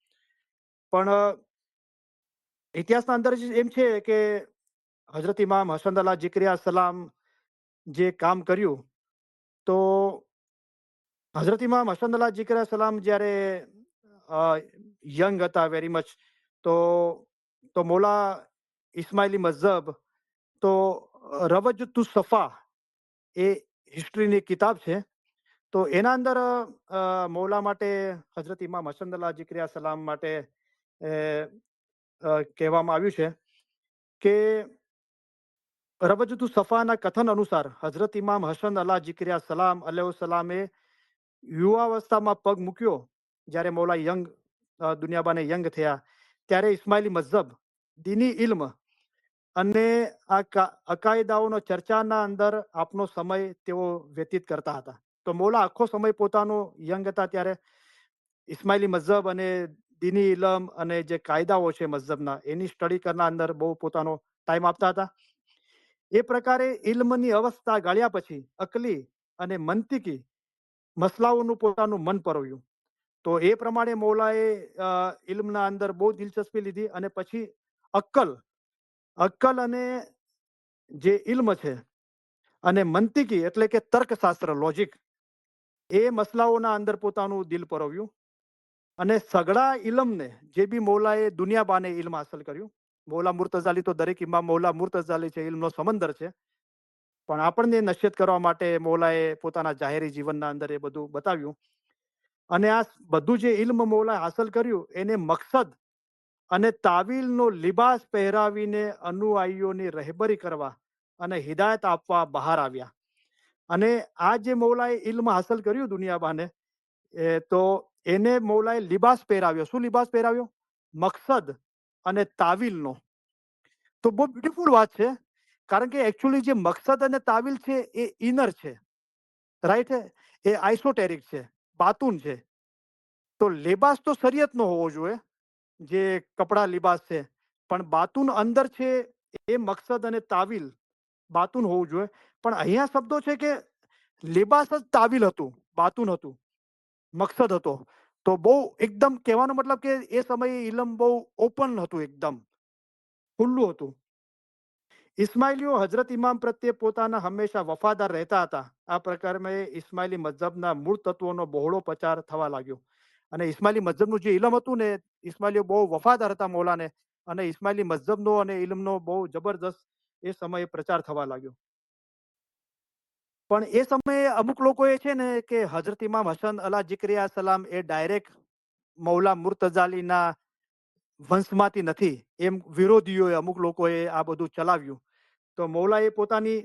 પણ ઇતિહાસના અંદર એમ છે કે હઝરત ઇમામ હસન અલા જીકરી સલામ જે કામ કર્યું, તો હઝરત ઇમામ હસન અલા જીકરી સલામ જ્યારે યંગ હતા વેરી મચ, તો મૌલા ઇસ્માઇલી મઝહબ, તો રવજતુ સફા એ હિસ્ટ્રીની કિતાબ છે. તો એના અંદર મૌલા માટે હઝરત ઇમામ હસન અલા જીકરી સલામ માટે કહેવામાં આવ્યું છે કે રવજતુ સફાના કથન અનુસાર હઝરત ઇમામ હસન અલા જીકરી સલામ સલામે યુવાવસ્થામાં પગ મૂક્યો. જ્યારે મૌલા યંગ દુનિયાબાને યંગ થયા, ત્યારે ઇસ્માઇલી મઝહબ, દીની ઇલ્મ અને આ અકાયદાઓનો ચર્ચાના અંદર આપનો સમય તેઓ વ્યતીત કરતા હતા. તો મૌલા આખો સમય પોતાનો યંગ હતા ત્યારે ઇસ્માઇલી મઝહબ અને દીની ઇલમ અને જે કાયદાઓ છે મઝહબના, એની સ્ટડી કરવા અંદર બહુ પોતાનો ટાઈમ આપતા હતા. એ પ્રકારે ઇલ્મની અવસ્થા ગાળ્યા પછી અકલી અને મંતિકી મસલાઓનું પોતાનું મન પરોવ્યું. તો એ પ્રમાણે મૌલાએ ઇલ્મના અંદર બહુ દિલચસ્પી લીધી. અને પછી અક્કલ અને જે ઇલ્મ છે અને મંતિકી એટલે કે તર્કશાસ્ત્ર, લોજિક, એ મસલાઓના અંદર પોતાનું દિલ પરોવ્યું. અને સઘળા ઇલમને જે બી મૌલાએ દુનિયાબાને ઇલ્મ હાંસલ કર્યું. મૌલા મુર્તઝાલી તો દરેક ઇમામ મૌલા મુર્તઝાલી છે, ઇલ્મનો સમંદર છે. પણ આપણને નસીહત કરવા માટે મૌલાએ પોતાના જાહેરી જીવનના અંદર એ બધું બતાવ્યું. અને આ બધું જે ઇલ્મ મૌલાએ હાંસલ કર્યું, એને મકસદ અને તાવીલનો લિબાસ પહેરાવીને અનુયાયીઓની રહેબરી કરવા અને હિદાયત આપવા બહાર આવ્યા. અને આ જે મૌલાએ ઇલ્મ હાંસલ કર્યું દુનિયાબાને, તો એને મૌલાએ લિબાસ પહેરાવ્યો. શું લિબાસ પહેરાવ્યો? મકસદ અને તાવીલનો. તો બહુ બ્યુટીફુલ વાત છે. કારણ કે એકચ્યુઅલી જે મકસદ અને તાવીલ છે એ ઇનર છે, રાઈટ? એ આઇસોટેરિક છે, બાતુન છે. તો લિબાસ તો શરીયતનો હોવો જોઈએ, જે કપડા લિબાસ છે. પણ બાતુન અંદર છે, એ મકસદ અને તાવીલ બાતુન હોવું જોઈએ. પણ અહીંયા શબ્દો છે કે લિબાસ જ તાવીલ હતું, બાતુન હતું, મકસદ હતો. તો બહુ એકદમ કહેવાનો મતલબ કે એ સમયે ઇલમ બહુ ઓપન હતું, એકદમ ખુલ્લું હતું. ઇસ્માઇલીઓ હઝરત ઇમામ પ્રત્યે પોતાના હંમેશા વફાદાર રહેતા હતા. આ પ્રકારે ઇસ્માઇલી મઝહબના મૂળ તત્વોનો બહોળો પ્રચાર થવા લાગ્યો. અને ઇસ્માઇલી મઝહબનું જે ઇલમ હતું ને, ઇસ્માઇલીઓ બહુ વફાદાર હતા મૌલાને. અને ઇસ્માઇલી મઝહબનો અને ઇલ્મનો બહુ જબરદસ્ત એ સમયે પ્રચાર થવા લાગ્યો. પણ એ સમયે અમુક લોકો એ છે ને કે હઝરત ઇમામ હસન અલા જીકરી સલામ એ ડાયરેક્ટ મૌલા મુર્તઝાલીના વંશમાંથી નથી, એમ વિરોધીઓએ અમુક લોકોએ આ બધું ચલાવ્યું. તો મૌલાએ પોતાની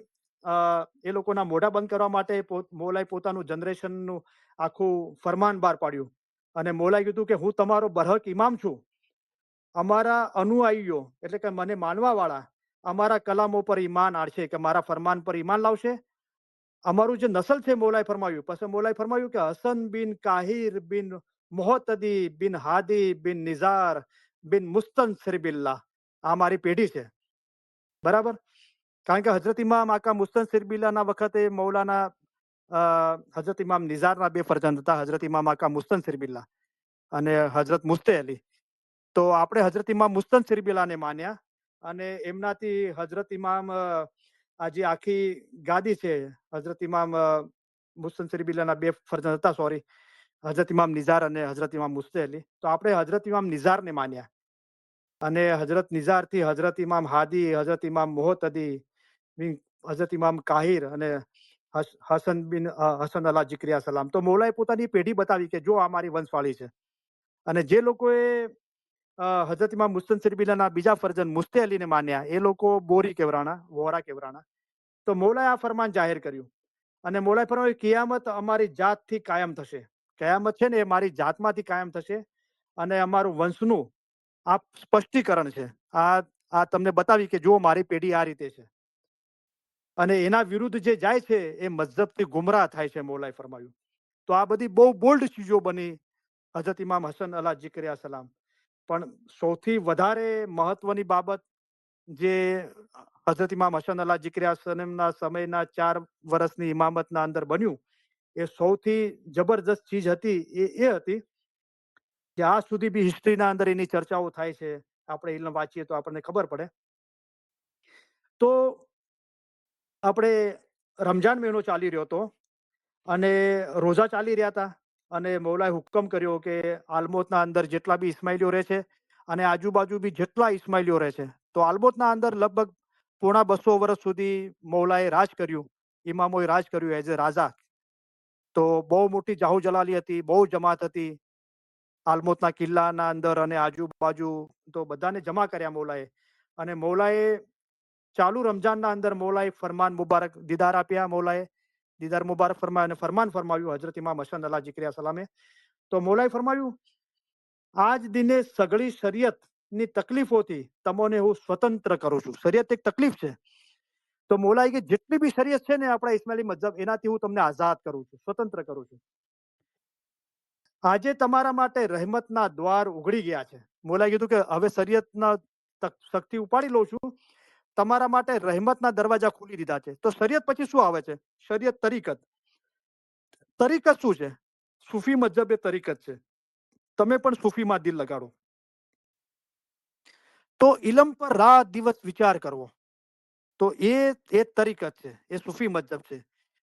એ લોકોના મોઢા બંધ કરવા માટે મૌલાએ પોતાનું જનરેશનનું આખું ફરમાન બહાર પાડ્યું. અને મૌલાએ કીધું કે હું તમારો બરહક ઇમામ છું. અમારા અનુયાયીઓ એટલે કે મને માનવા વાળા અમારા કલામો પર ઈમાન આણશે, કે મારા ફરમાન પર ઈમાન લાવશે. અમારું જે નસલ છે, મૌલાએ ફરમાવ્યું. પછી મૌલાએ ફરમાવ્યું કે હસન બિન કાહિર બિન મોહતદી બિન હાદી બિન નિઝાર બિન મુસ્તનસિર બિલ્લાહ, આ મારી પેઢી છે. બરાબર? કારણ કે હઝરત ઇમામ આકા મુસ્તનસિર બિલ્લાહના વખતે મૌલાના હઝરત ઇમામ નિઝારના બે ફરજંદ હતા, હઝરત ઇમામ આકા મુસ્તનસિર બિલ્લાહ અને હઝરત મુસ્તે અલી. તો આપણે હઝરત ઇમામ મુસ્તનસિર બિલ્લાહને માન્યા. અને એમનાથી હઝરત ઇમામ આ જે આખી ગાદી છે, હઝરત ઇમામ મુસ્તનસિર બિલ્લાહના બે ફરજંદ હતા, સોરી, હઝરત ઇમામ નિઝાર અને હઝરત ઇમામ મુસ્તે અલી. તો આપણે હઝરત ઇમામ નિઝારને માન્યા. અને હઝરત નિઝારથી હઝરત ઇમામ હાદી, હઝરત ઇમામ મોહતદી, હઝરત ઇમામ કાહિર અને હસન બિન હસન અલા જીકરી સલામ. તો મૌલાએ પોતાની પેઢી બતાવી કે જો આ મારી વંશવાળી છે. અને જે લોકોએ હઝરત ઇમામ મુસ્તનસિર બિલાના બીજા ફરજંદ મુસ્તે અલીને માન્યા. એ લોકો બોરી કેવરાણા, વોરા કેવરાણા. તો મૌલાએ આ ફરમાન જાહેર કર્યું અને મૌલાએ ફરમાવ્યું, કિયામત અમારી જાતથી કાયમ થશે. કયામત છે ને એ મારી જાતમાંથી કાયમ થશે અને અમારું વંશનું આ સ્પષ્ટીકરણ છે. આ આ તમને બતાવી કે જુઓ મારી પેઢી આ રીતે છે. અને એના વિરુદ્ધ જે જાય છે એ મઝહબથી ગુમરાહ થાય છે, મૌલાએ ફરમાવ્યું. તો આ બધી બહુ બોલ્ડ ચીજો બની હઝરત ઇમામ હસન અલા ઝિકરિયા સલામ. પણ સૌથી વધારે મહત્વની બાબત જે હઝરત ઇમામ હસન અલા ઝિકરિયા સલામના સમયના 4 વર્ષની ઇમામતના અંદર બન્યું, એ સૌથી જબરજસ્ત ચીજ હતી એ હતી કે આજ સુધી બી હિસ્ટ્રીના અંદર એની ચર્ચાઓ થાય છે. આપણે ઇલ્મ વાંચીએ તો આપણને ખબર પડે. તો આપણે રમજાન મહિનો ચાલી રહ્યો હતો અને રોઝા ચાલી રહ્યા હતા અને મૌલાએ હુકમ કર્યો કે આલમોતના અંદર જેટલા બી ઇસ્માઇલીઓ રહે છે અને આજુબાજુ બી જેટલા ઇસ્માઇલીઓ રહે છે, તો આલમોતના અંદર લગભગ પોણા 200 વર્ષ સુધી મૌલાએ રાજ કર્યું, ઇમામોએ રાજ કર્યું એઝ એ રાજા. તો બહુ મોટી જાહુ જલાલી હતી, બહુ જમાત હતી આલમોતના કિલ્લાના અંદર અને આજુબાજુ. તો બધાને જમા કર્યા મૌલાએ. અને મૌલાએ ચાલુ રમજાનના અંદર મૌલાએ ફરમાન મુબારક દીદાર આપ્યા. મૌલાએ દીદાર મુબારક ફરમાયા અને ફરમાન ફરમાવ્યું હઝરત ઇમામ હસન અલા ઝિકરિયા સલામે. તો મૌલાએ ફરમાવ્યું, આજ દિને સગળી શરીયતની તકલીફોથી તમોને હું સ્વતંત્ર કરું છું. શરીયત એક તકલીફ છે. તો મૌલાએ કે જેટલી બી શરીયત છે ને આપણા ઇસ્માઇલી મઝહબ, એનાથી હું તમને આઝાદ કરું છું, સ્વતંત્ર કરું છું. આજે તમારા માટે રહેમતના દ્વાર ઉઘડી ગયા છે. મૌલાએ કીધું કે હવે શરીયતના શક્તિ ઉપાડી લઉં છું, તમારા માટે રહેમતના દરવાજા ખોલી દીધા છે. તો શરીયત પછી શું આવે છે? શરીયત તરીકત. તરીકત શું છે? સૂફી મઝહબ એ તરીકત છે. તમે પણ સૂફીમાં દિલ લગાડો. તો ઇલમ પર રાત દિવસ વિચાર કરવો, તો એ તરીકત છે, એ સૂફી મઝહબ છે.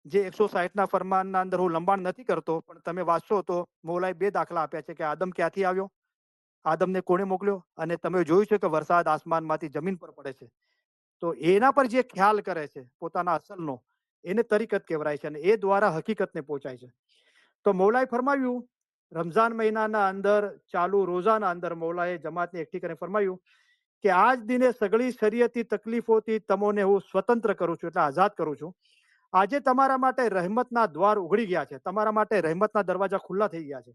જે 160ના ફરમાનના અંદર હું લંબાણ નથી કરતો, પણ તમે વાંચશો તો મૌલાએ 2 દાખલા આપ્યા છે કે આદમ ક્યાંથી આવ્યો, આદમને કોણે મોકલ્યો, અને તમે જોયું છે કે વરસાદ આસમાનમાંથી જમીન પર પડે છે. તો એના પર જે ખ્યાલ કરે છે પોતાના અસલનો, એને તરીકત કહેવાય છે અને એ દ્વારા હકીકતને પહોંચાય છે. તો મૌલાએ ફરમાવ્યું, રમઝાન મહિનાના અંદર ચાલુ રોઝાના અંદર મૌલાએ જમાતને એકઠી કરીને ફરમાવ્યું કે આજ દિને સગળી શરીયતી તકલીફોથી તમોને હું સ્વતંત્ર કરું છું, એટલે આઝાદ કરું છું. આજે તમારા માટે રહેમતના દ્વાર ઉઘડી ગયા છે, તમારા માટે રહેમતના દરવાજા ખુલ્લા થઈ ગયા છે.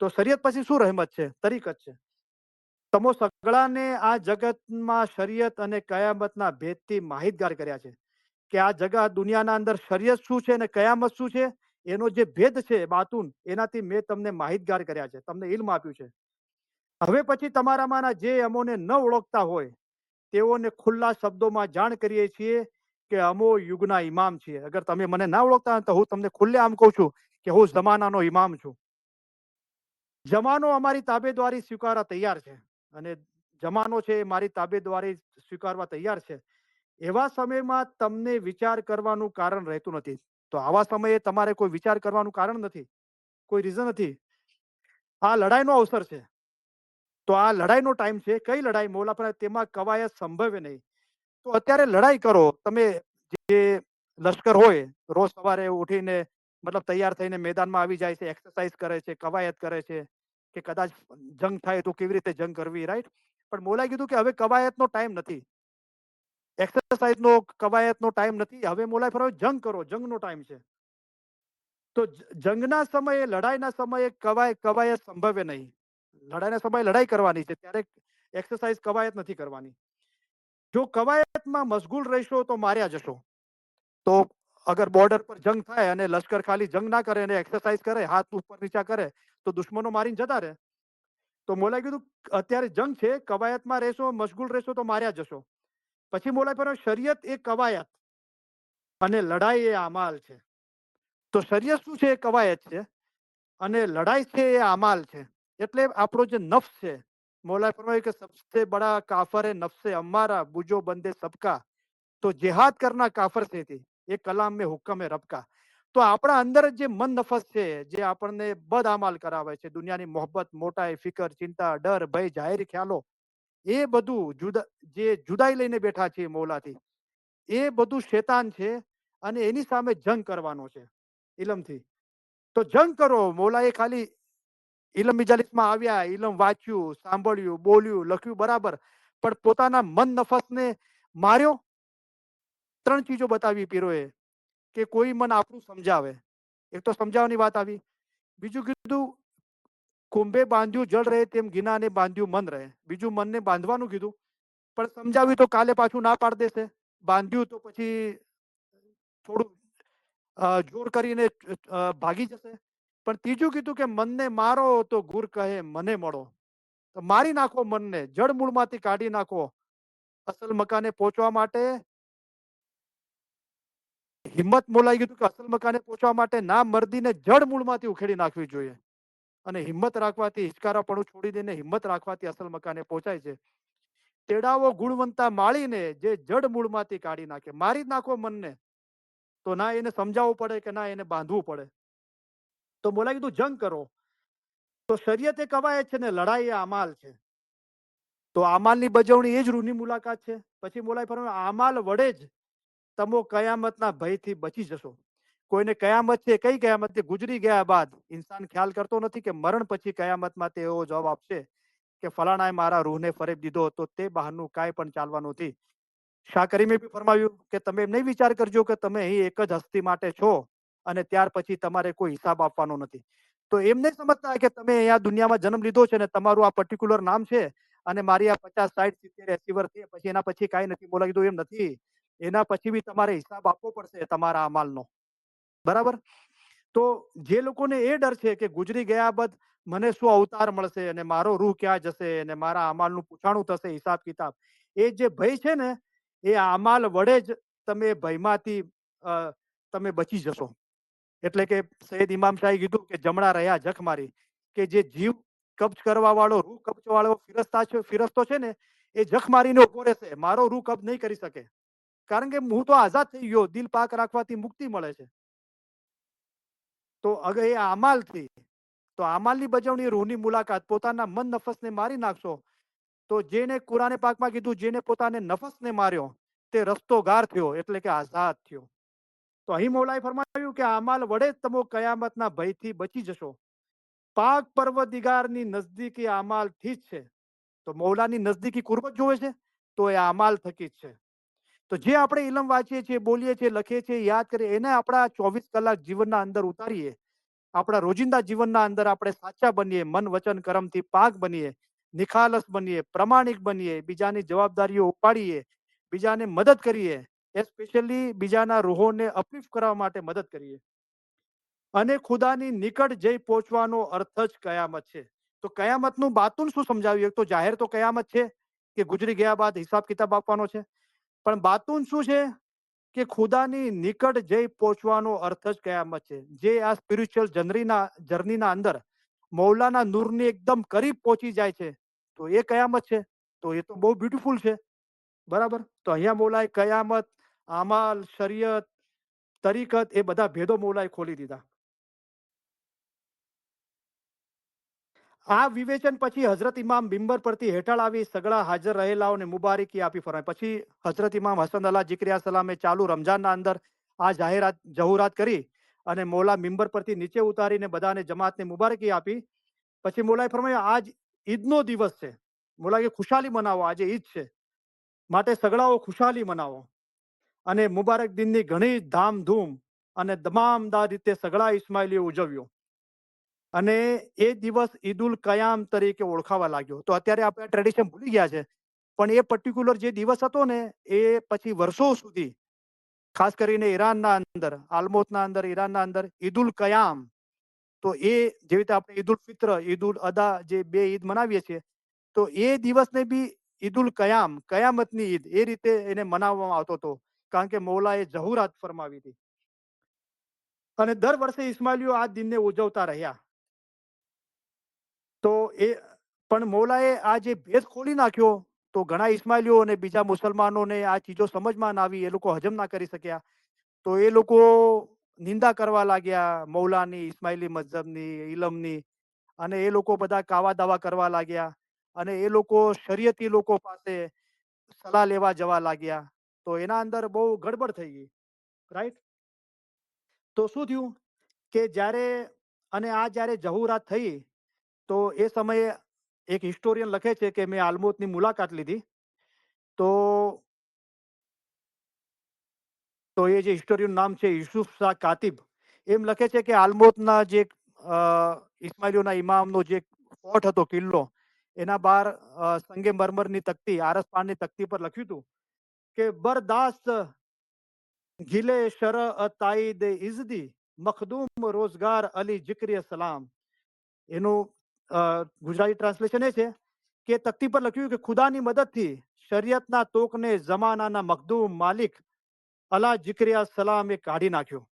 તો શરીયત પછી શું રહેમત છે? તરીકત છે. તમો સગળાને આ જગતમાં શરીયત અને કયામતના ભેદથી માહિતગાર કર્યા છે કે આ જગત દુનિયાના અંદર શરીયત શું છે અને કયામત શું છે, એનો જે ભેદ છે બાતુન, એનાથી મેં તમને માહિતગાર કર્યા છે, તમને ઇલ્મ આપ્યું છે. હવે પછી તમારામાંના જે અમોને ન ઓળખતા હોય તેઓને ખુલ્લા શબ્દોમાં જાણ કરીએ છીએ કે અમો યુગના ઇમામ છીએ. અગર તમે મને ના ઓળખતા હોય તો હું તમને ખુલ્લે આમ કહું છું કે હું જમાનાનો ઇમામ છું. જમાનો અમારી તાબેદારી સ્વીકારવા તૈયાર છે અને જમાનો છે એ મારી તાબેદારી સ્વીકારવા તૈયાર છે. એવા સમયમાં તમને વિચાર કરવાનું કારણ રહેતું નથી. તો આવા સમયે તમારે કોઈ વિચાર કરવાનું કારણ નથી, કોઈ રીઝન નથી. આ લડાઈનો અવસર છે. તો આ લડાઈનો ટાઈમ છે. કઈ લડાઈ? મૌલા પર તેમાં કવાયત સંભવે નહીં. તો અત્યારે લડાઈ કરો. તમે જે લશ્કર હોય રોજ સવારે ઉઠીને મતલબ તૈયાર થઈને મેદાનમાં આવી જાય છે, એક્સરસાઇઝ કરે છે, કવાયત કરે છે કે કદાચ જંગ થાય તો કેવી રીતે જંગ કરવી, રાઈટ? પણ મૌલાએ કીધું કે હવે કવાયતનો ટાઈમ નથી, એક્સરસાઇઝનો કવાયતનો ટાઈમ નથી. હવે મૌલાએ ફરમાવ્યું જંગ કરો, જંગનો ટાઈમ છે. તો જંગના સમયે, લડાઈના સમયે કવાયત સંભવે નહીં. લડાઈના સમયે લડાઈ કરવાની છે, ત્યારે એક્સરસાઇઝ કવાયત નથી કરવાની. જો કવાયતમાં મશગુલ રહેશો તો માર્યા જશો. તો અગર બોર્ડર પર જંગ થાય અને લશ્કર ખાલી જંગ ના કરે અને એક્સરસાઇઝ કરે, હાથ ઉપર નીચા કરે, તો દુશ્મનો મારીને જતા રહે. તો મૌલાએ કીધું અત્યારે જંગ છે, કવાયતમાં રહેશો, મશગુલ રહેશો તો માર્યા જશો. પછી મૌલાએ પર શરીયત એ કવાયત અને લડાઈ એ અમાલ છે. તો શરીયત શું છે? એ કવાયત છે અને લડાઈ છે એ અમાલ છે. એટલે આપણો જે નફ્સ છે, મૌલાએ ફરમાયું કે સબસે બડા કાફર હે નફ્સે અમારા, બુજો બંદે સબકા. તો જેહાદ કરના કાફર से थी, એ કલામ में હુકમ હે રબ કા. તો આપણા અંદર જે મન નફસ છે, જે આપણને બદ અમાલ કરાવે છે, દુનિયાની મોહબ્બત, મોટાઈ, ફિકર, ચિંતા, ડર, ભય, જાહેરી ખ્યાલો, એ બધું જે જુદાઈ લઈને બેઠા છે મૌલાથી, એ બધું શેતાન છે અને એની સામે જંગ કરવાનો છે ઇલમથી. તો જંગ કરો. મૌલાએ ખાલી ઇલમ મિજાલિસમાં આવ્યા, ઇલમ વાંચ્યું, સાંભળ્યું, બોલ્યું, લખ્યું બરાબર, પણ પોતાના મન નફસને માર્યો. ત્રણ ચીજો બતાવી પીરોએ કે કોઈ મન આપણું સમજાવે. એક તો સમજાવવાની વાત આવી. બીજું કીધું કુંભે બાંધ્યું જળ રહે તેમ ગિનાને બાંધ્યું મન રહે. બીજું મનને બાંધવાનું કીધું, પણ સમજાવ્યું તો કાલે પાછું ના પાડ દેશે. બાંધ્યું તો પછી થોડું જોર કરીને ભાગી જશે. પણ ત્રીજું કીધું કે મનને મારો તો ગુર કહે મને મળો. તો મારી નાખો મનને, જડ મૂળમાંથી કાઢી નાખો. અસલ મકાને પહોંચવા માટે હિંમત મોલાઈ ગયું કે અસલ મકાને પહોંચવા માટે ના મર્દીને જડ મૂળમાંથી ઉખેડી નાખવી જોઈએ. અને હિંમત રાખવાથી, હિચકારાપણું છોડી દઈને હિંમત રાખવાથી અસલ મકાને પહોંચાય છે. તેડાવો ગુણવંતા માળીને જે જડ મૂળમાંથી કાઢી નાખે. મારી જ નાખો મનને, તો ના એને સમજાવવું પડે કે ના એને બાંધવું પડે. તો મોલા કીધું જંગ કરો. તો શરીયત એ કવાયત છે ને લડાઈ એ અમાલ છે. તો અમાલની બજવણી એ જ રૂહની મુલાકાત છે. પછી મોલાએ ફરમાવ્યું અમાલ વડે જ તમો કયામતના ભયથી બચી જશો. કોઈને કયામત છે, કઈ કયામત છે? ગુજરી ગયા બાદ ઇન્સાન ખ્યાલ કરતો નથી કે મરણ પછી કયામતમાં તે એવો જવાબ આપશે કે ફલાણાએ મારા રૂહને ફરેબ દીધો, તો તે બહારનું કાંઈ પણ ચાલવાનું નથી. શાહ કરીમે બી ફરમાવ્યું કે તમે એમ નહીં વિચાર કરજો કે તમે અહીં એક જ હસ્તી માટે છો અને ત્યાર પછી તમારે કોઈ હિસાબ આપવાનો નથી. તો એમ નહીં સમજતા કે તમે અહીંયા દુનિયામાં જન્મ લીધો છે ને તમારું આ પર્ટિક્યુલર નામ છે અને મારી આ 50, 60, 70, 80 વર્ષ છે, પછી એના પછી કાંઈ નથી. બોલા કીધું એમ નથી. એના પછી બી તમારે હિસાબ આપવો પડશે તમારા અમાલનો. બરાબર? તો જે લોકોને એ ડર છે કે ગુજરી ગયા બાદ મને શું અવતાર મળશે અને મારો રૂહ ક્યાં જશે અને મારા અમાલનું પૂછાણું થશે, હિસાબ કિતાબ, એ જે ભય છે ને, એ અમાલ વડે જ તમે ભયમાંથી તમે બચી જશો. એટલે કે સૈયદ ઇમામ શાહે કીધું કે જમણા રહ્યા જખ મારી, કે જે જીવ કબ્જ કરવા વાળો, રૂહ કબ્જ વાળો ફિરસ્તો છે ને, એ જખ મારીને ઉભો રહેશે. મારો રૂહ કબ્જ નહીં કરી શકે. કારણ કે હું તો આઝાદ થઈ ગયો. દિલ પાક રાખવાથી મુક્તિ મળે છે. તો અગર એ અમાલથી, તો અમાલની બજવણી રૂહની મુલાકાત, પોતાના મન નફસને મારી નાખશો. તો જેને કુરાને પાકમાં કીધું જેને પોતાને નફસને માર્યો તે રસ્તો ગાર થયો, એટલે કે આઝાદ થયો. તો અહીં મૌલાએ ફરમાવ્યું કે અમાલ વડે જ તમે કયામતના ભયથી બચી જશો. પાક પરવદિગારની નજદીકી અમાલથી જ છે. તો મૌલાની નજદીકી કુરબત જોવે છે તો એ અમાલ થકી જ છે. તો જે આપણે ઇલમ વાંચીએ છીએ, બોલીએ છીએ, લખીએ છીએ, યાદ કરીએ, એને આપણા 24 કલાક જીવનના અંદર ઉતારીએ. આપણા રોજિંદા જીવનના અંદર આપણે સાચા બનીએ, મન વચન કર્મથી પાક બનીએ, નિખાલસ બનીએ, પ્રમાણિક બનીએ, બીજાની જવાબદારીઓ ઉપાડીએ, બીજાને મદદ કરીએ, સ્પેશિયલી બીજાના રૂહોને અપલિફ્ટ કરવા માટે મદદ કરીએ. અને ખુદાની નિકટ જઈ પહોંચવાનો અર્થ જ કયામત છે. તો કયામતનું બાતુન શું સમજાવ્યું? એક તો જાહેર તો કયામત છે કે ગુજરી ગયા બાદ હિસાબ કિતાબ આપવાનો છે. પણ બાતુન શું છે? કે ખુદાની નિકટ જઈ પહોંચવાનો અર્થ જ કયામત છે. જે આ સ્પિરિચ્યુઅલ જર્નીના અંદર મૌલાના નૂરની એકદમ કરીબ પહોંચી જાય છે, તો એ કયામત છે. તો એ તો બહુ બ્યુટીફુલ છે. બરાબર? તો અહીંયા મૌલાએ કયામત, આમાલ, શરીયત, તરીકત, એ બધા ભેદો મૌલાએ ખોલી દીધા. આ વિવેચન પછી હઝરત ઇમામ બિંબર પરથી હેઠળ આવી સગળા હાજર રહેલાઓને મુબારકી આપી ફરમાઈ. પછી હઝરત ઇમામ હસન અલ્લાહ જીકરિયા સલામે ચાલુ રમઝાનના અંદર આ જહુરાત કરી અને મૌલા મિંબર પરથી નીચે ઉતારીને બધાને જમાતને મુબારકી આપી. પછી મૌલાએ ફરમાવ્યું આજ ઈદનો દિવસ છે. મૌલા કે ખુશાલી મનાવો, આજે ઈદ છે, માટે સગળાઓ ખુશાલી મનાવો. અને મુબારક દિનની ઘણી ધામધૂમ અને તમામદાર રીતે સગળા ઇસ્માઇલીઓ ઉજવ્યો. અને એ દિવસ ઈદુલ કયામ તરીકે ઓળખાવા લાગ્યો. તો અત્યારે આપણે ટ્રેડિશન ભૂલી ગયા છે, પણ એ પર્ટિક્યુલર જે દિવસ હતો ને, એ પછી વર્ષો સુધી ખાસ કરીને ઈરાનના અંદર, આલમોતના અંદર, ઈરાનના અંદર ઈદુલ કયામ, તો એ જેવી રીતે આપણે ઈદ ઉલ ફિત્ર, ઈદ ઉલ અદા, જે બે ઈદ મનાવીએ છીએ, તો એ દિવસને બી ઈદુલ કયામ, કયામતની ઈદ, એ રીતે એને મનાવવામાં આવતો હતો. કારણ કે મૌલાએ જહુરાત ફરમાવી હતી. અને દર વર્ષે ઇસ્માઇલીઓ આ દિનને ઉજવતા રહ્યા. તો એ પણ મૌલાએ આ જે ભેદ ખોલી નાખ્યો, તો ઘણા ઇસ્માઇલીઓ અને બીજા મુસલમાનોને આ ચીજો સમજમાં ના આવી, એ લોકો હજમ ના કરી શક્યા. તો એ લોકો નિંદા કરવા લાગ્યા મૌલાની, ઇસ્માઇલી મઝહબની, ઇલમની. અને એ લોકો બધા કાવા દાવા કરવા લાગ્યા અને એ લોકો શરીયતી લોકો પાસે સલાહ લેવા જવા લાગ્યા. તો એના અંદર બહુ ગડબડ થઈ ગઈ. રાઈટ? તો શું થયું કે જ્યારે, અને આ જ્યારે જહુરાત થઈ, તો એ સમયે એક હિસ્ટોરિયન લખે છે કે મેં આલમોતની મુલાકાત લીધી. તો તો એ જે હિસ્ટોરિયન નામ છે યુસુફ શાહ કાતિબ, એમ લખે છે કે આલમોતના જે ઇસ્માઇલીઓના ઇમામનો જે ફોર્ટ હતો, કિલ્લો, એના બહાર સંગે મરમરની તકતી, આરસપાણની તકતી પર લખ્યું હતું કે બરદાસ્ત ગિલે શર તાઈદ ઇઝદી મખદૂમ રોજગાર અલી જિક્ર સલામ. એનું ગુજરાતી ટ્રાન્સલેશન એ છે કે તકતી પર લખ્યું કે ખુદાની મદદથી શરિયતના તોકને જમાનાના મખદૂમ માલિક અલા જિક્રિયા સલામે કાઢી નાખ્યો.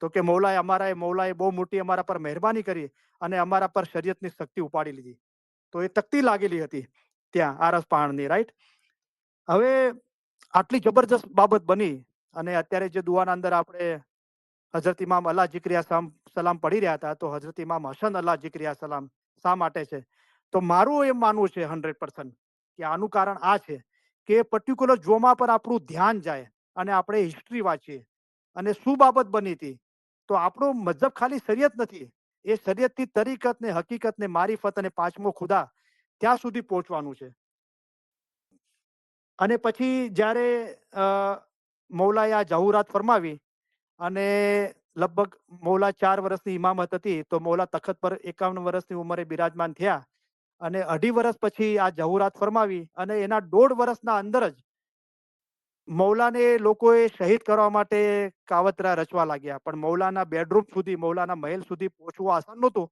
તો કે મૌલાએ બહુ મોટી અમારા પર મહેરબાની કરી અને અમારા પર શરીયતની શક્તિ ઉપાડી લીધી. તો એ તકતી લાગેલી હતી ત્યાં આરસપહાણની, રાઈટ. હવે આટલી જબરજસ્ત બાબત બની અને અત્યારે જે દુઆના અંદર આપણે હઝરત ઇમામ અલ્લાહ જિક્રિયા સલામ પડી રહ્યા હતા, તો હઝરત ઇમામ હસન અલ્લાહ જિક્રિયા સલામ શા માટે છે? તો મારું એમ માનવું છે 100% કે આનું કારણ આ છે કે પર્ટિક્યુલર જોમા પર આપણું ધ્યાન જાય અને આપણે હિસ્ટ્રી વાંચીએ અને શું બાબત બની હતી. તો આપણો મતલબ ખાલી શરીયત નથી, એ શરીયતથી તરીકત ને હકીકત ને મારીફત અને પાંચમો ખુદા ત્યાં સુધી પહોંચવાનું છે. અને પછી જ્યારે મૌલાએ આ જાહુરાત ફરમાવી અને લગભગ મૌલા 4 વર્ષની ઇમામત હતી, તો મૌલા તખત પર 51 વર્ષની ઉંમરે બિરાજમાન થયા અને 2.5 વર્ષ પછી આ જાહુરાત ફરમાવી અને એના 1.5 વર્ષના અંદર જ મૌલાને લોકોએ શહીદ કરવા માટે કાવતરા રચવા લાગ્યા. પણ મૌલાના બેડરૂમ સુધી, મૌલાના મહેલ સુધી પહોંચવું આસાન નહોતું.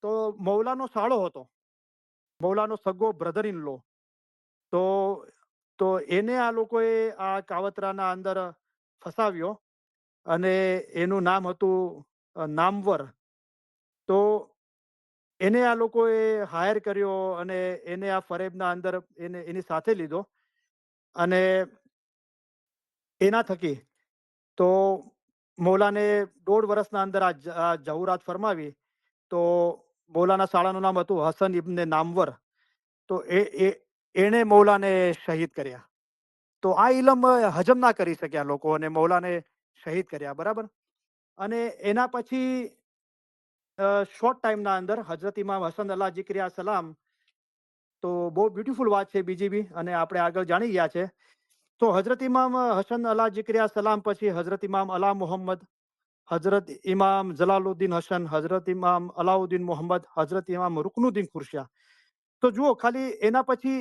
તો મૌલાનો સાળો હતો, મૌલાનો સગો બ્રધર ઇન લો. તો તો એને આ લોકોએ આ કાવતરાના અંદર ફસાવ્યો અને એનું નામ હતું નામવર. તો એને આ લોકોએ હાયર કર્યો અને એને આ ફરેબના અંદર એની સાથે લીધો અને એના થકી તો મૌલાને 1.5 વર્ષના અંદર આ જાહુરાત ફરમાવી. તો મૌલાના શાળાનું નામ હતું હસન ઇબ્ને નામવર. તો એણે મૌલાને શહીદ કર્યા. તો આ ઇલમ હજમ ના કરી શક્યા લોકો અને મૌલાને શહીદ કર્યા, બરાબર. અને એના પછી શોર્ટ ટાઈમના અંદર હઝરત ઇમામ હસન અલ્લાહ જિક્રિયા સલામ, તો બહુ બ્યુટીફુલ વાત છે બીજી બી અને આપણે આગળ જાણી ગયા છે. તો હઝરત ઇમામ હસન અલ્લાહ જિક્રિયા સલામ પછી હઝરત ઇમામ અલા મોહમ્મદ, હઝરત ઇમામ જલાલુદ્દીન હસન, હઝરત ઇમામ અલાઉદ્દીન મોહમ્મદ, હઝરત ઇમામ રુકનુદ્દીન ખુરશા. તો જુઓ ખાલી એના પછી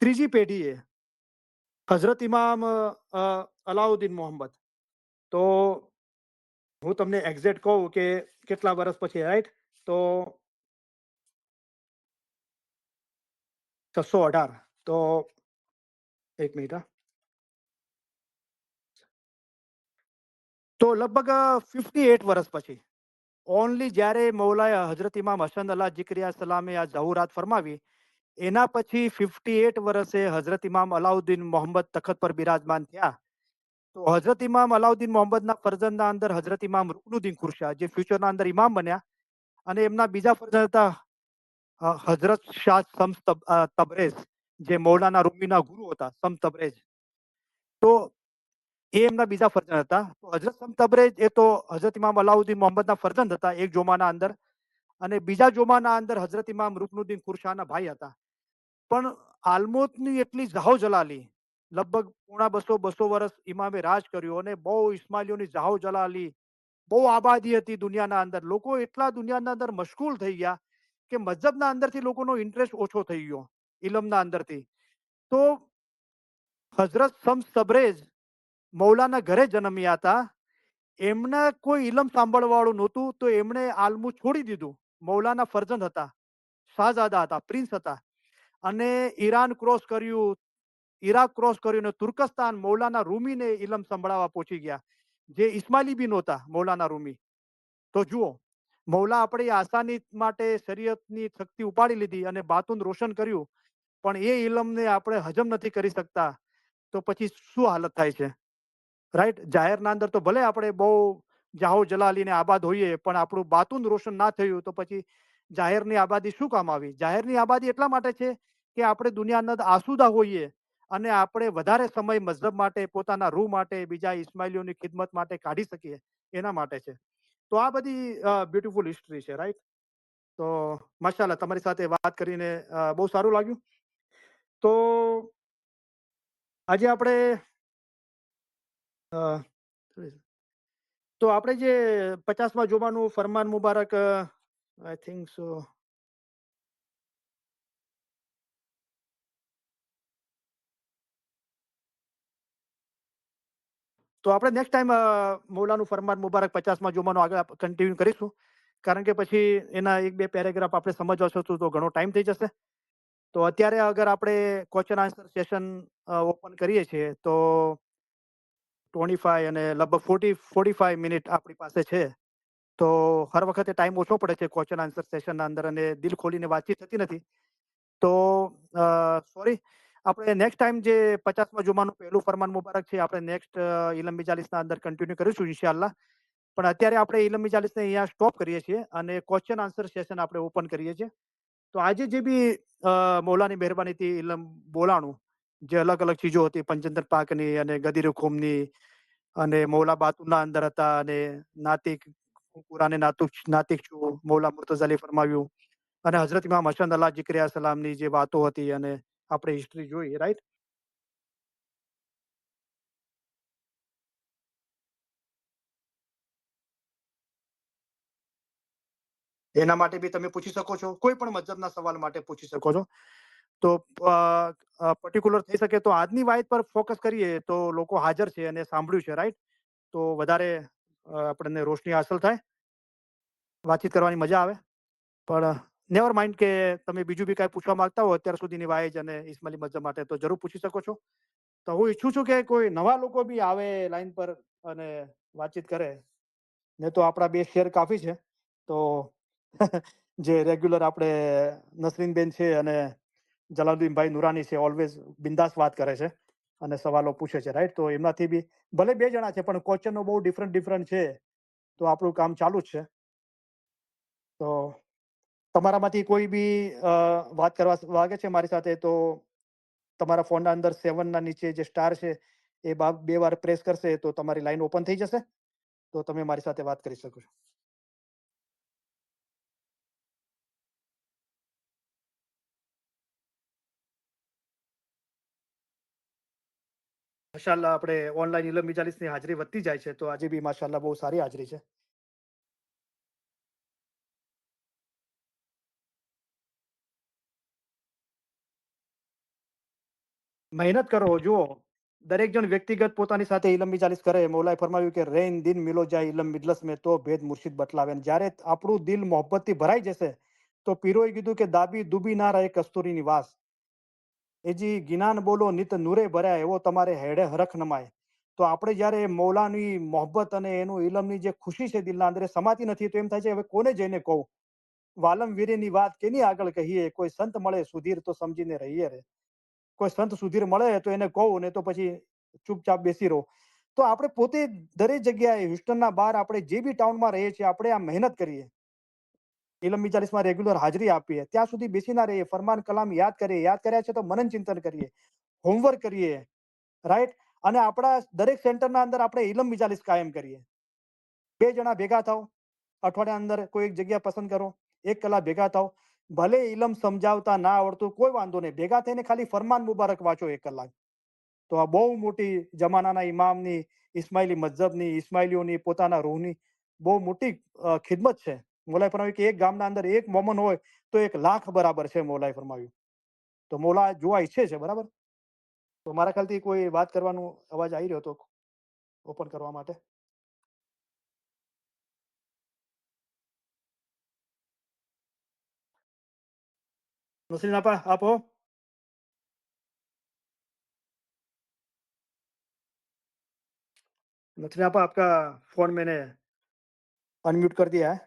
ત્રીજી પેઢીએ હઝરત ઇમામ અલાઉદ્દીન મોહમ્મદ. તો હું તમને એક્ઝેક્ટ કહું કે કેટલા વર્ષ પછી, રાઈટ. તો 618. તો એક મિનિટ. તો લગભગ 58 વર્ષ પછી ઓનલી જ્યારે મૌલાએ હઝરત ઇમામ હસન અલ્લાહ જિક્રિયા સલામે આ જાહુરાત ફરમાવી, એના પછી 58 વર્ષે હઝરત ઇમામ અલાઉદ્દીન મોહમ્મદ તખત પર બિરાજમાન થયા. તો હઝરત ઇમામ અલાઉદ્દીન મોહમ્મદના ફરજંદના અંદર હઝરત ઇમામ રુકનુદ્દીન ખુરશા, જે ફ્યુચરના અંદર ઇમામ બન્યા, અને એમના બીજા ફરજંદ હતા હઝરત શાહ શમ્સ તબરેઝ, જે મૌલાના રૂમીના ગુરુ હતા, શમ્સ તબરેઝ. તો એ એમના બીજા ફરજંદ હતા. તો હઝરત શમ્સ તબરેઝ એ તો હઝરત ઇમામ અલાઉદ્દીન મોહમ્મદના ફરજંદ હતા એક જોમાના અંદર, અને બીજા જોમાના અંદર હઝરત ઇમામ રુકનુદ્દીન ખુરશાના ભાઈ હતા. પણ આલમોતની એટલી જાહો જલાલી, લગભગ 250 વર્ષ ઇમામે રાજ કર્યો અને બહુ ઇસ્માઇલીઓની જાહો જલાલી, બહુ આબાદી હતી દુનિયાના અંદર. લોકો એટલા દુનિયાના અંદર મશગુલ થઈ ગયા કે મઝહબના અંદરથી લોકોનો ઇન્ટરેસ્ટ ઓછો થઈ ગયો, ઇલમના અંદરથી. તો હઝરત શમ્સ તબરેઝ મૌલાના ઘરે જન્મ્યા હતા. એમને કોઈ ઇલમ સાંભળવા વાળું નહોતું, તો એમણે આલમું છોડી દીધું. મૌલાના ફરજંદ હતા, શાહજાદા હતા, પ્રિન્સ હતા, અને ઈરાન ક્રોસ કર્યું, ઈરાક ક્રોસ કર્યું અને તુર્કસ્તાન મૌલાના રૂમીને ઇલમ સંભળાવવા પહોંચી ગયા, જે ઇસ્માઇલી બી નહોતા, મૌલાના રૂમી. તો જુઓ, મૌલા આપણી આસાની માટે શરીયતની શક્તિ ઉપાડી લીધી અને બાતુન રોશન કર્યું, પણ એ ઇલમને આપણે હજમ નથી કરી શકતા, તો પછી શું હાલત થાય છે, રાઈટ. જાહેરના અંદર તો ભલે આપણે બહુ જાહો જલાલીને આબાદ હોઈએ, પણ આપણું બાતુન રોશન ના થયું તો પછી જાહેરની આબાદી શું કામ આવી? જાહેરની આબાદી એટલા માટે છે કે આપણે દુનિયાના અંદર આસુદા હોઈએ અને આપણે વધારે સમય મઝહબ માટે, પોતાના રૂહ માટે, બીજા ઇસ્માઇલીઓની ખિદમત માટે કાઢી શકીએ, એના માટે છે. તો આ બધી બ્યુટીફુલ હિસ્ટ્રી છે, રાઈટ. તો માશાઅલ્લાહ તમારી સાથે વાત કરીને બહુ સારું લાગ્યું. તો આજે આપણે અ, તો આપણે જે 50માં જોબાનું ફરમાન મુબારક આઈ થિંક સો તો આપણે નેક્સ્ટ ટાઈમ મૌલાનું ફરમાન મુબારક 50માં જોબાનું આગળ કન્ટિન્યુ કરીશું. કારણ કે પછી એના 1-2 પેરેગ્રાફ આપણે સમજવા છો તો ઘણો ટાઈમ થઈ જશે. તો અત્યારે અગર આપણે ક્વેશ્ચન આન્સર સેશન ઓપન કરીએ છીએ તો 25 અને લગભગ 45 મિનિટ આપણી પાસે છે. તો હર વખતે ટાઈમ ઓછો પડે છે ક્વેશ્ચન આન્સર સેશનના અંદર અને દિલ ખોલીને વાતચીત થતી નથી. તો સોરી, આપણે નેક્સ્ટ ટાઈમ જે 50માં જુમાનું પહેલું ફરમાન મુબારક છે આપણે નેક્સ્ટ ઇલમ મિજાલિસના અંદર કન્ટિન્યુ કરીશું ઇન્શાઅલ્લાહ. પણ અત્યારે આપણે ઇલમ મિજાલિસને અહીંયા સ્ટોપ કરીએ છીએ અને ક્વેશ્ચન આન્સર સેશન આપણે ઓપન કરીએ છીએ. તો આજે જે બી મૌલાની મહેરબાનીથી ઇલમ બોલાણું, જે અલગ અલગ ચીજો હતી પંચંદર પાકની અને ગદીર ખોમની અને મૌલા બાતુના અંદર હતા અને નાતિક હું કુરાને નાતિક છું, મૌલા મુર્તઝા અલી ફરમાવ્યું અને હઝરત ઇમામ હસન અલ્લાહ ઝિક્રિયા સલામની જે વાતો હતી અને આપણે હિસ્ટ્રી જોઈ, રાઈટ? એના માટે બી તમે પૂછી શકો છો. કોઈ પણ મતલબના સવાલ માટે પૂછી શકો છો. તો પર્ટિક્યુલર થઈ શકે તો આજની વાઇટ પર ફોકસ કરીએ તો લોકો હાજર છે અને સાંભળ્યું છે, રાઈટ? તો વધારે આપણને રોશની હાંસલ થાય, વાતચીત કરવાની મજા આવે. પણ નેવર માઇન્ડ કે તમે બીજું બી કાંઈ પૂછવા માંગતા હો અત્યાર સુધીની વાઇઝ અને ઇસ્માઇલી મસ્જિદ માટે તો જરૂર પૂછી શકો છો. તો હું ઈચ્છું છું કે કોઈ નવા લોકો બી આવે લાઈન પર અને વાતચીત કરે. ને તો આપણા 2 શેર કાફી છે. તો જે રેગ્યુલર આપણે નસરીનબેન છે અને જલાલુદ્દીનભાઈ નુરાની છે, ઓલવેઝ બિંદાસ વાત કરે છે અને સવાલો પૂછે છે, રાઈટ? તો એમનાથી બી ભલે 2 જણા છે પણ ક્વેશ્ચનો બહુ ડિફરન્ટ છે. તો આપણું કામ ચાલુ જ છે. તો તમારામાંથી કોઈ બી વાત કરવા માંગે છે મારી સાથે તો તમારા ફોનના અંદર 7 ના નીચે જે સ્ટાર છે એ 2 વાર પ્રેસ કરશે તો તમારી લાઈન ઓપન થઈ જશે. તો તમે મારી સાથે વાત કરી શકો છો. માશાઅલ્લાહ આપણે ઓનલાઈન ઇલમ મિજાલિસની હાજરી વધતી જાય છે. તો આજે બી માશાઅલ્લાહ બહુ સારી હાજરી છે. મહેનત કરો. જુઓ, દરેક જણ વ્યક્તિગત પોતાની સાથે ઇલમ મિજાલિસ કરે. મૌલાએ ફરમાવ્યું કે રૈન દિન મિલો જાય ઇલમ મિજલસ મેં તો ભેદ મુર્શિદ બતલાવે. અને જ્યારે આપણું દિલ મોહબ્બતથી ભરાઈ જશે તો પીરોએ કીધું કે દાબી દુબી ના રહે કસ્તુરીની વાસ. એજી ગિનાન બોલો નિત નૂરે ભર્યા એવો તમારે હેડે હરખ નમાય. તો આપણે જ્યારે મૌલાની મોહબ્બત અને એનું ઇલમની જે ખુશી છે દિલના અંદર એ સમાતી નથી તો એમ થાય છે હવે કોને જઈને કહું. વાલમ વીરેની વાત કેની આગળ કહીએ. કોઈ સંત મળે સુધીર તો સમજીને રહીએ રે. કોઈ સંત સુધીર મળે તો એને કહું ને તો પછી ચૂપચાપ બેસી રહો. તો આપણે પોતે દરેક જગ્યાએ હ્યુસ્ટનના બહાર આપણે જે બી ટાઉનમાં રહીએ છીએ આપણે આ મહેનત કરીએ. ઇલમ મિજાલિસમાં રેગ્યુલર હાજરી આપીએ. ત્યાં સુધી બેસી ના રહીએ. ફરમાન કલામ યાદ કરીએ. યાદ કર્યા છે તો મનન ચિંતન કરીએ. હોમવર્ક કરીએ. રાઈટ? અને આપણા દરેક સેન્ટરના અંદર આપણે ઇલમ મિજાલિસ કાયમ કરીએ. 2 જણા ભેગા થાવ. અઠવાડિયા અંદર કોઈ એક જગ્યા પસંદ કરો. 1 કલાક ભેગા થાવ. ભલે ઇલમ સમજાવતા ના આવડતું કોઈ વાંધો નહીં. ભેગા થઈને ખાલી ફરમાન મુબારક વાંચો 1 કલાક. તો આ બહુ મોટી જમાનાના ઇમામની, ઇસ્માઇલી મઝહબની, ઇસ્માઇલીઓની પોતાના રૂહની બહુ મોટી ખિદમત છે. મૌલાએ ફરમાવ્યું કે એક ગામના અંદર એક મોમન હોય તો 1,00,000 બરાબર છે મૌલાએ ફરમાવ્યું. તો મૌલા જોવા ઈચ્છે છે, બરાબર? તો મારા ખ્યાલથી કોઈ વાત કરવાનો અવાજ આવી રહ્યો હતો ઓપન કરવા માટે. नसरीन आपा आप हो? नसरीन आपा आपका फ़ोन मैंने अनम्यूट कर दिया है।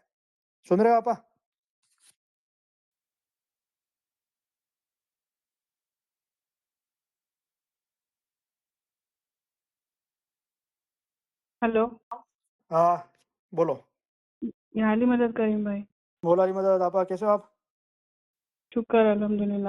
सुन रहे हो आपा? हेलो। हाँ, बोलो। ये हाली मदद करीम भाई। मौला अली मदद आपा कैसे हो आप? शुक्र अल्हम्दुलिल्लाह।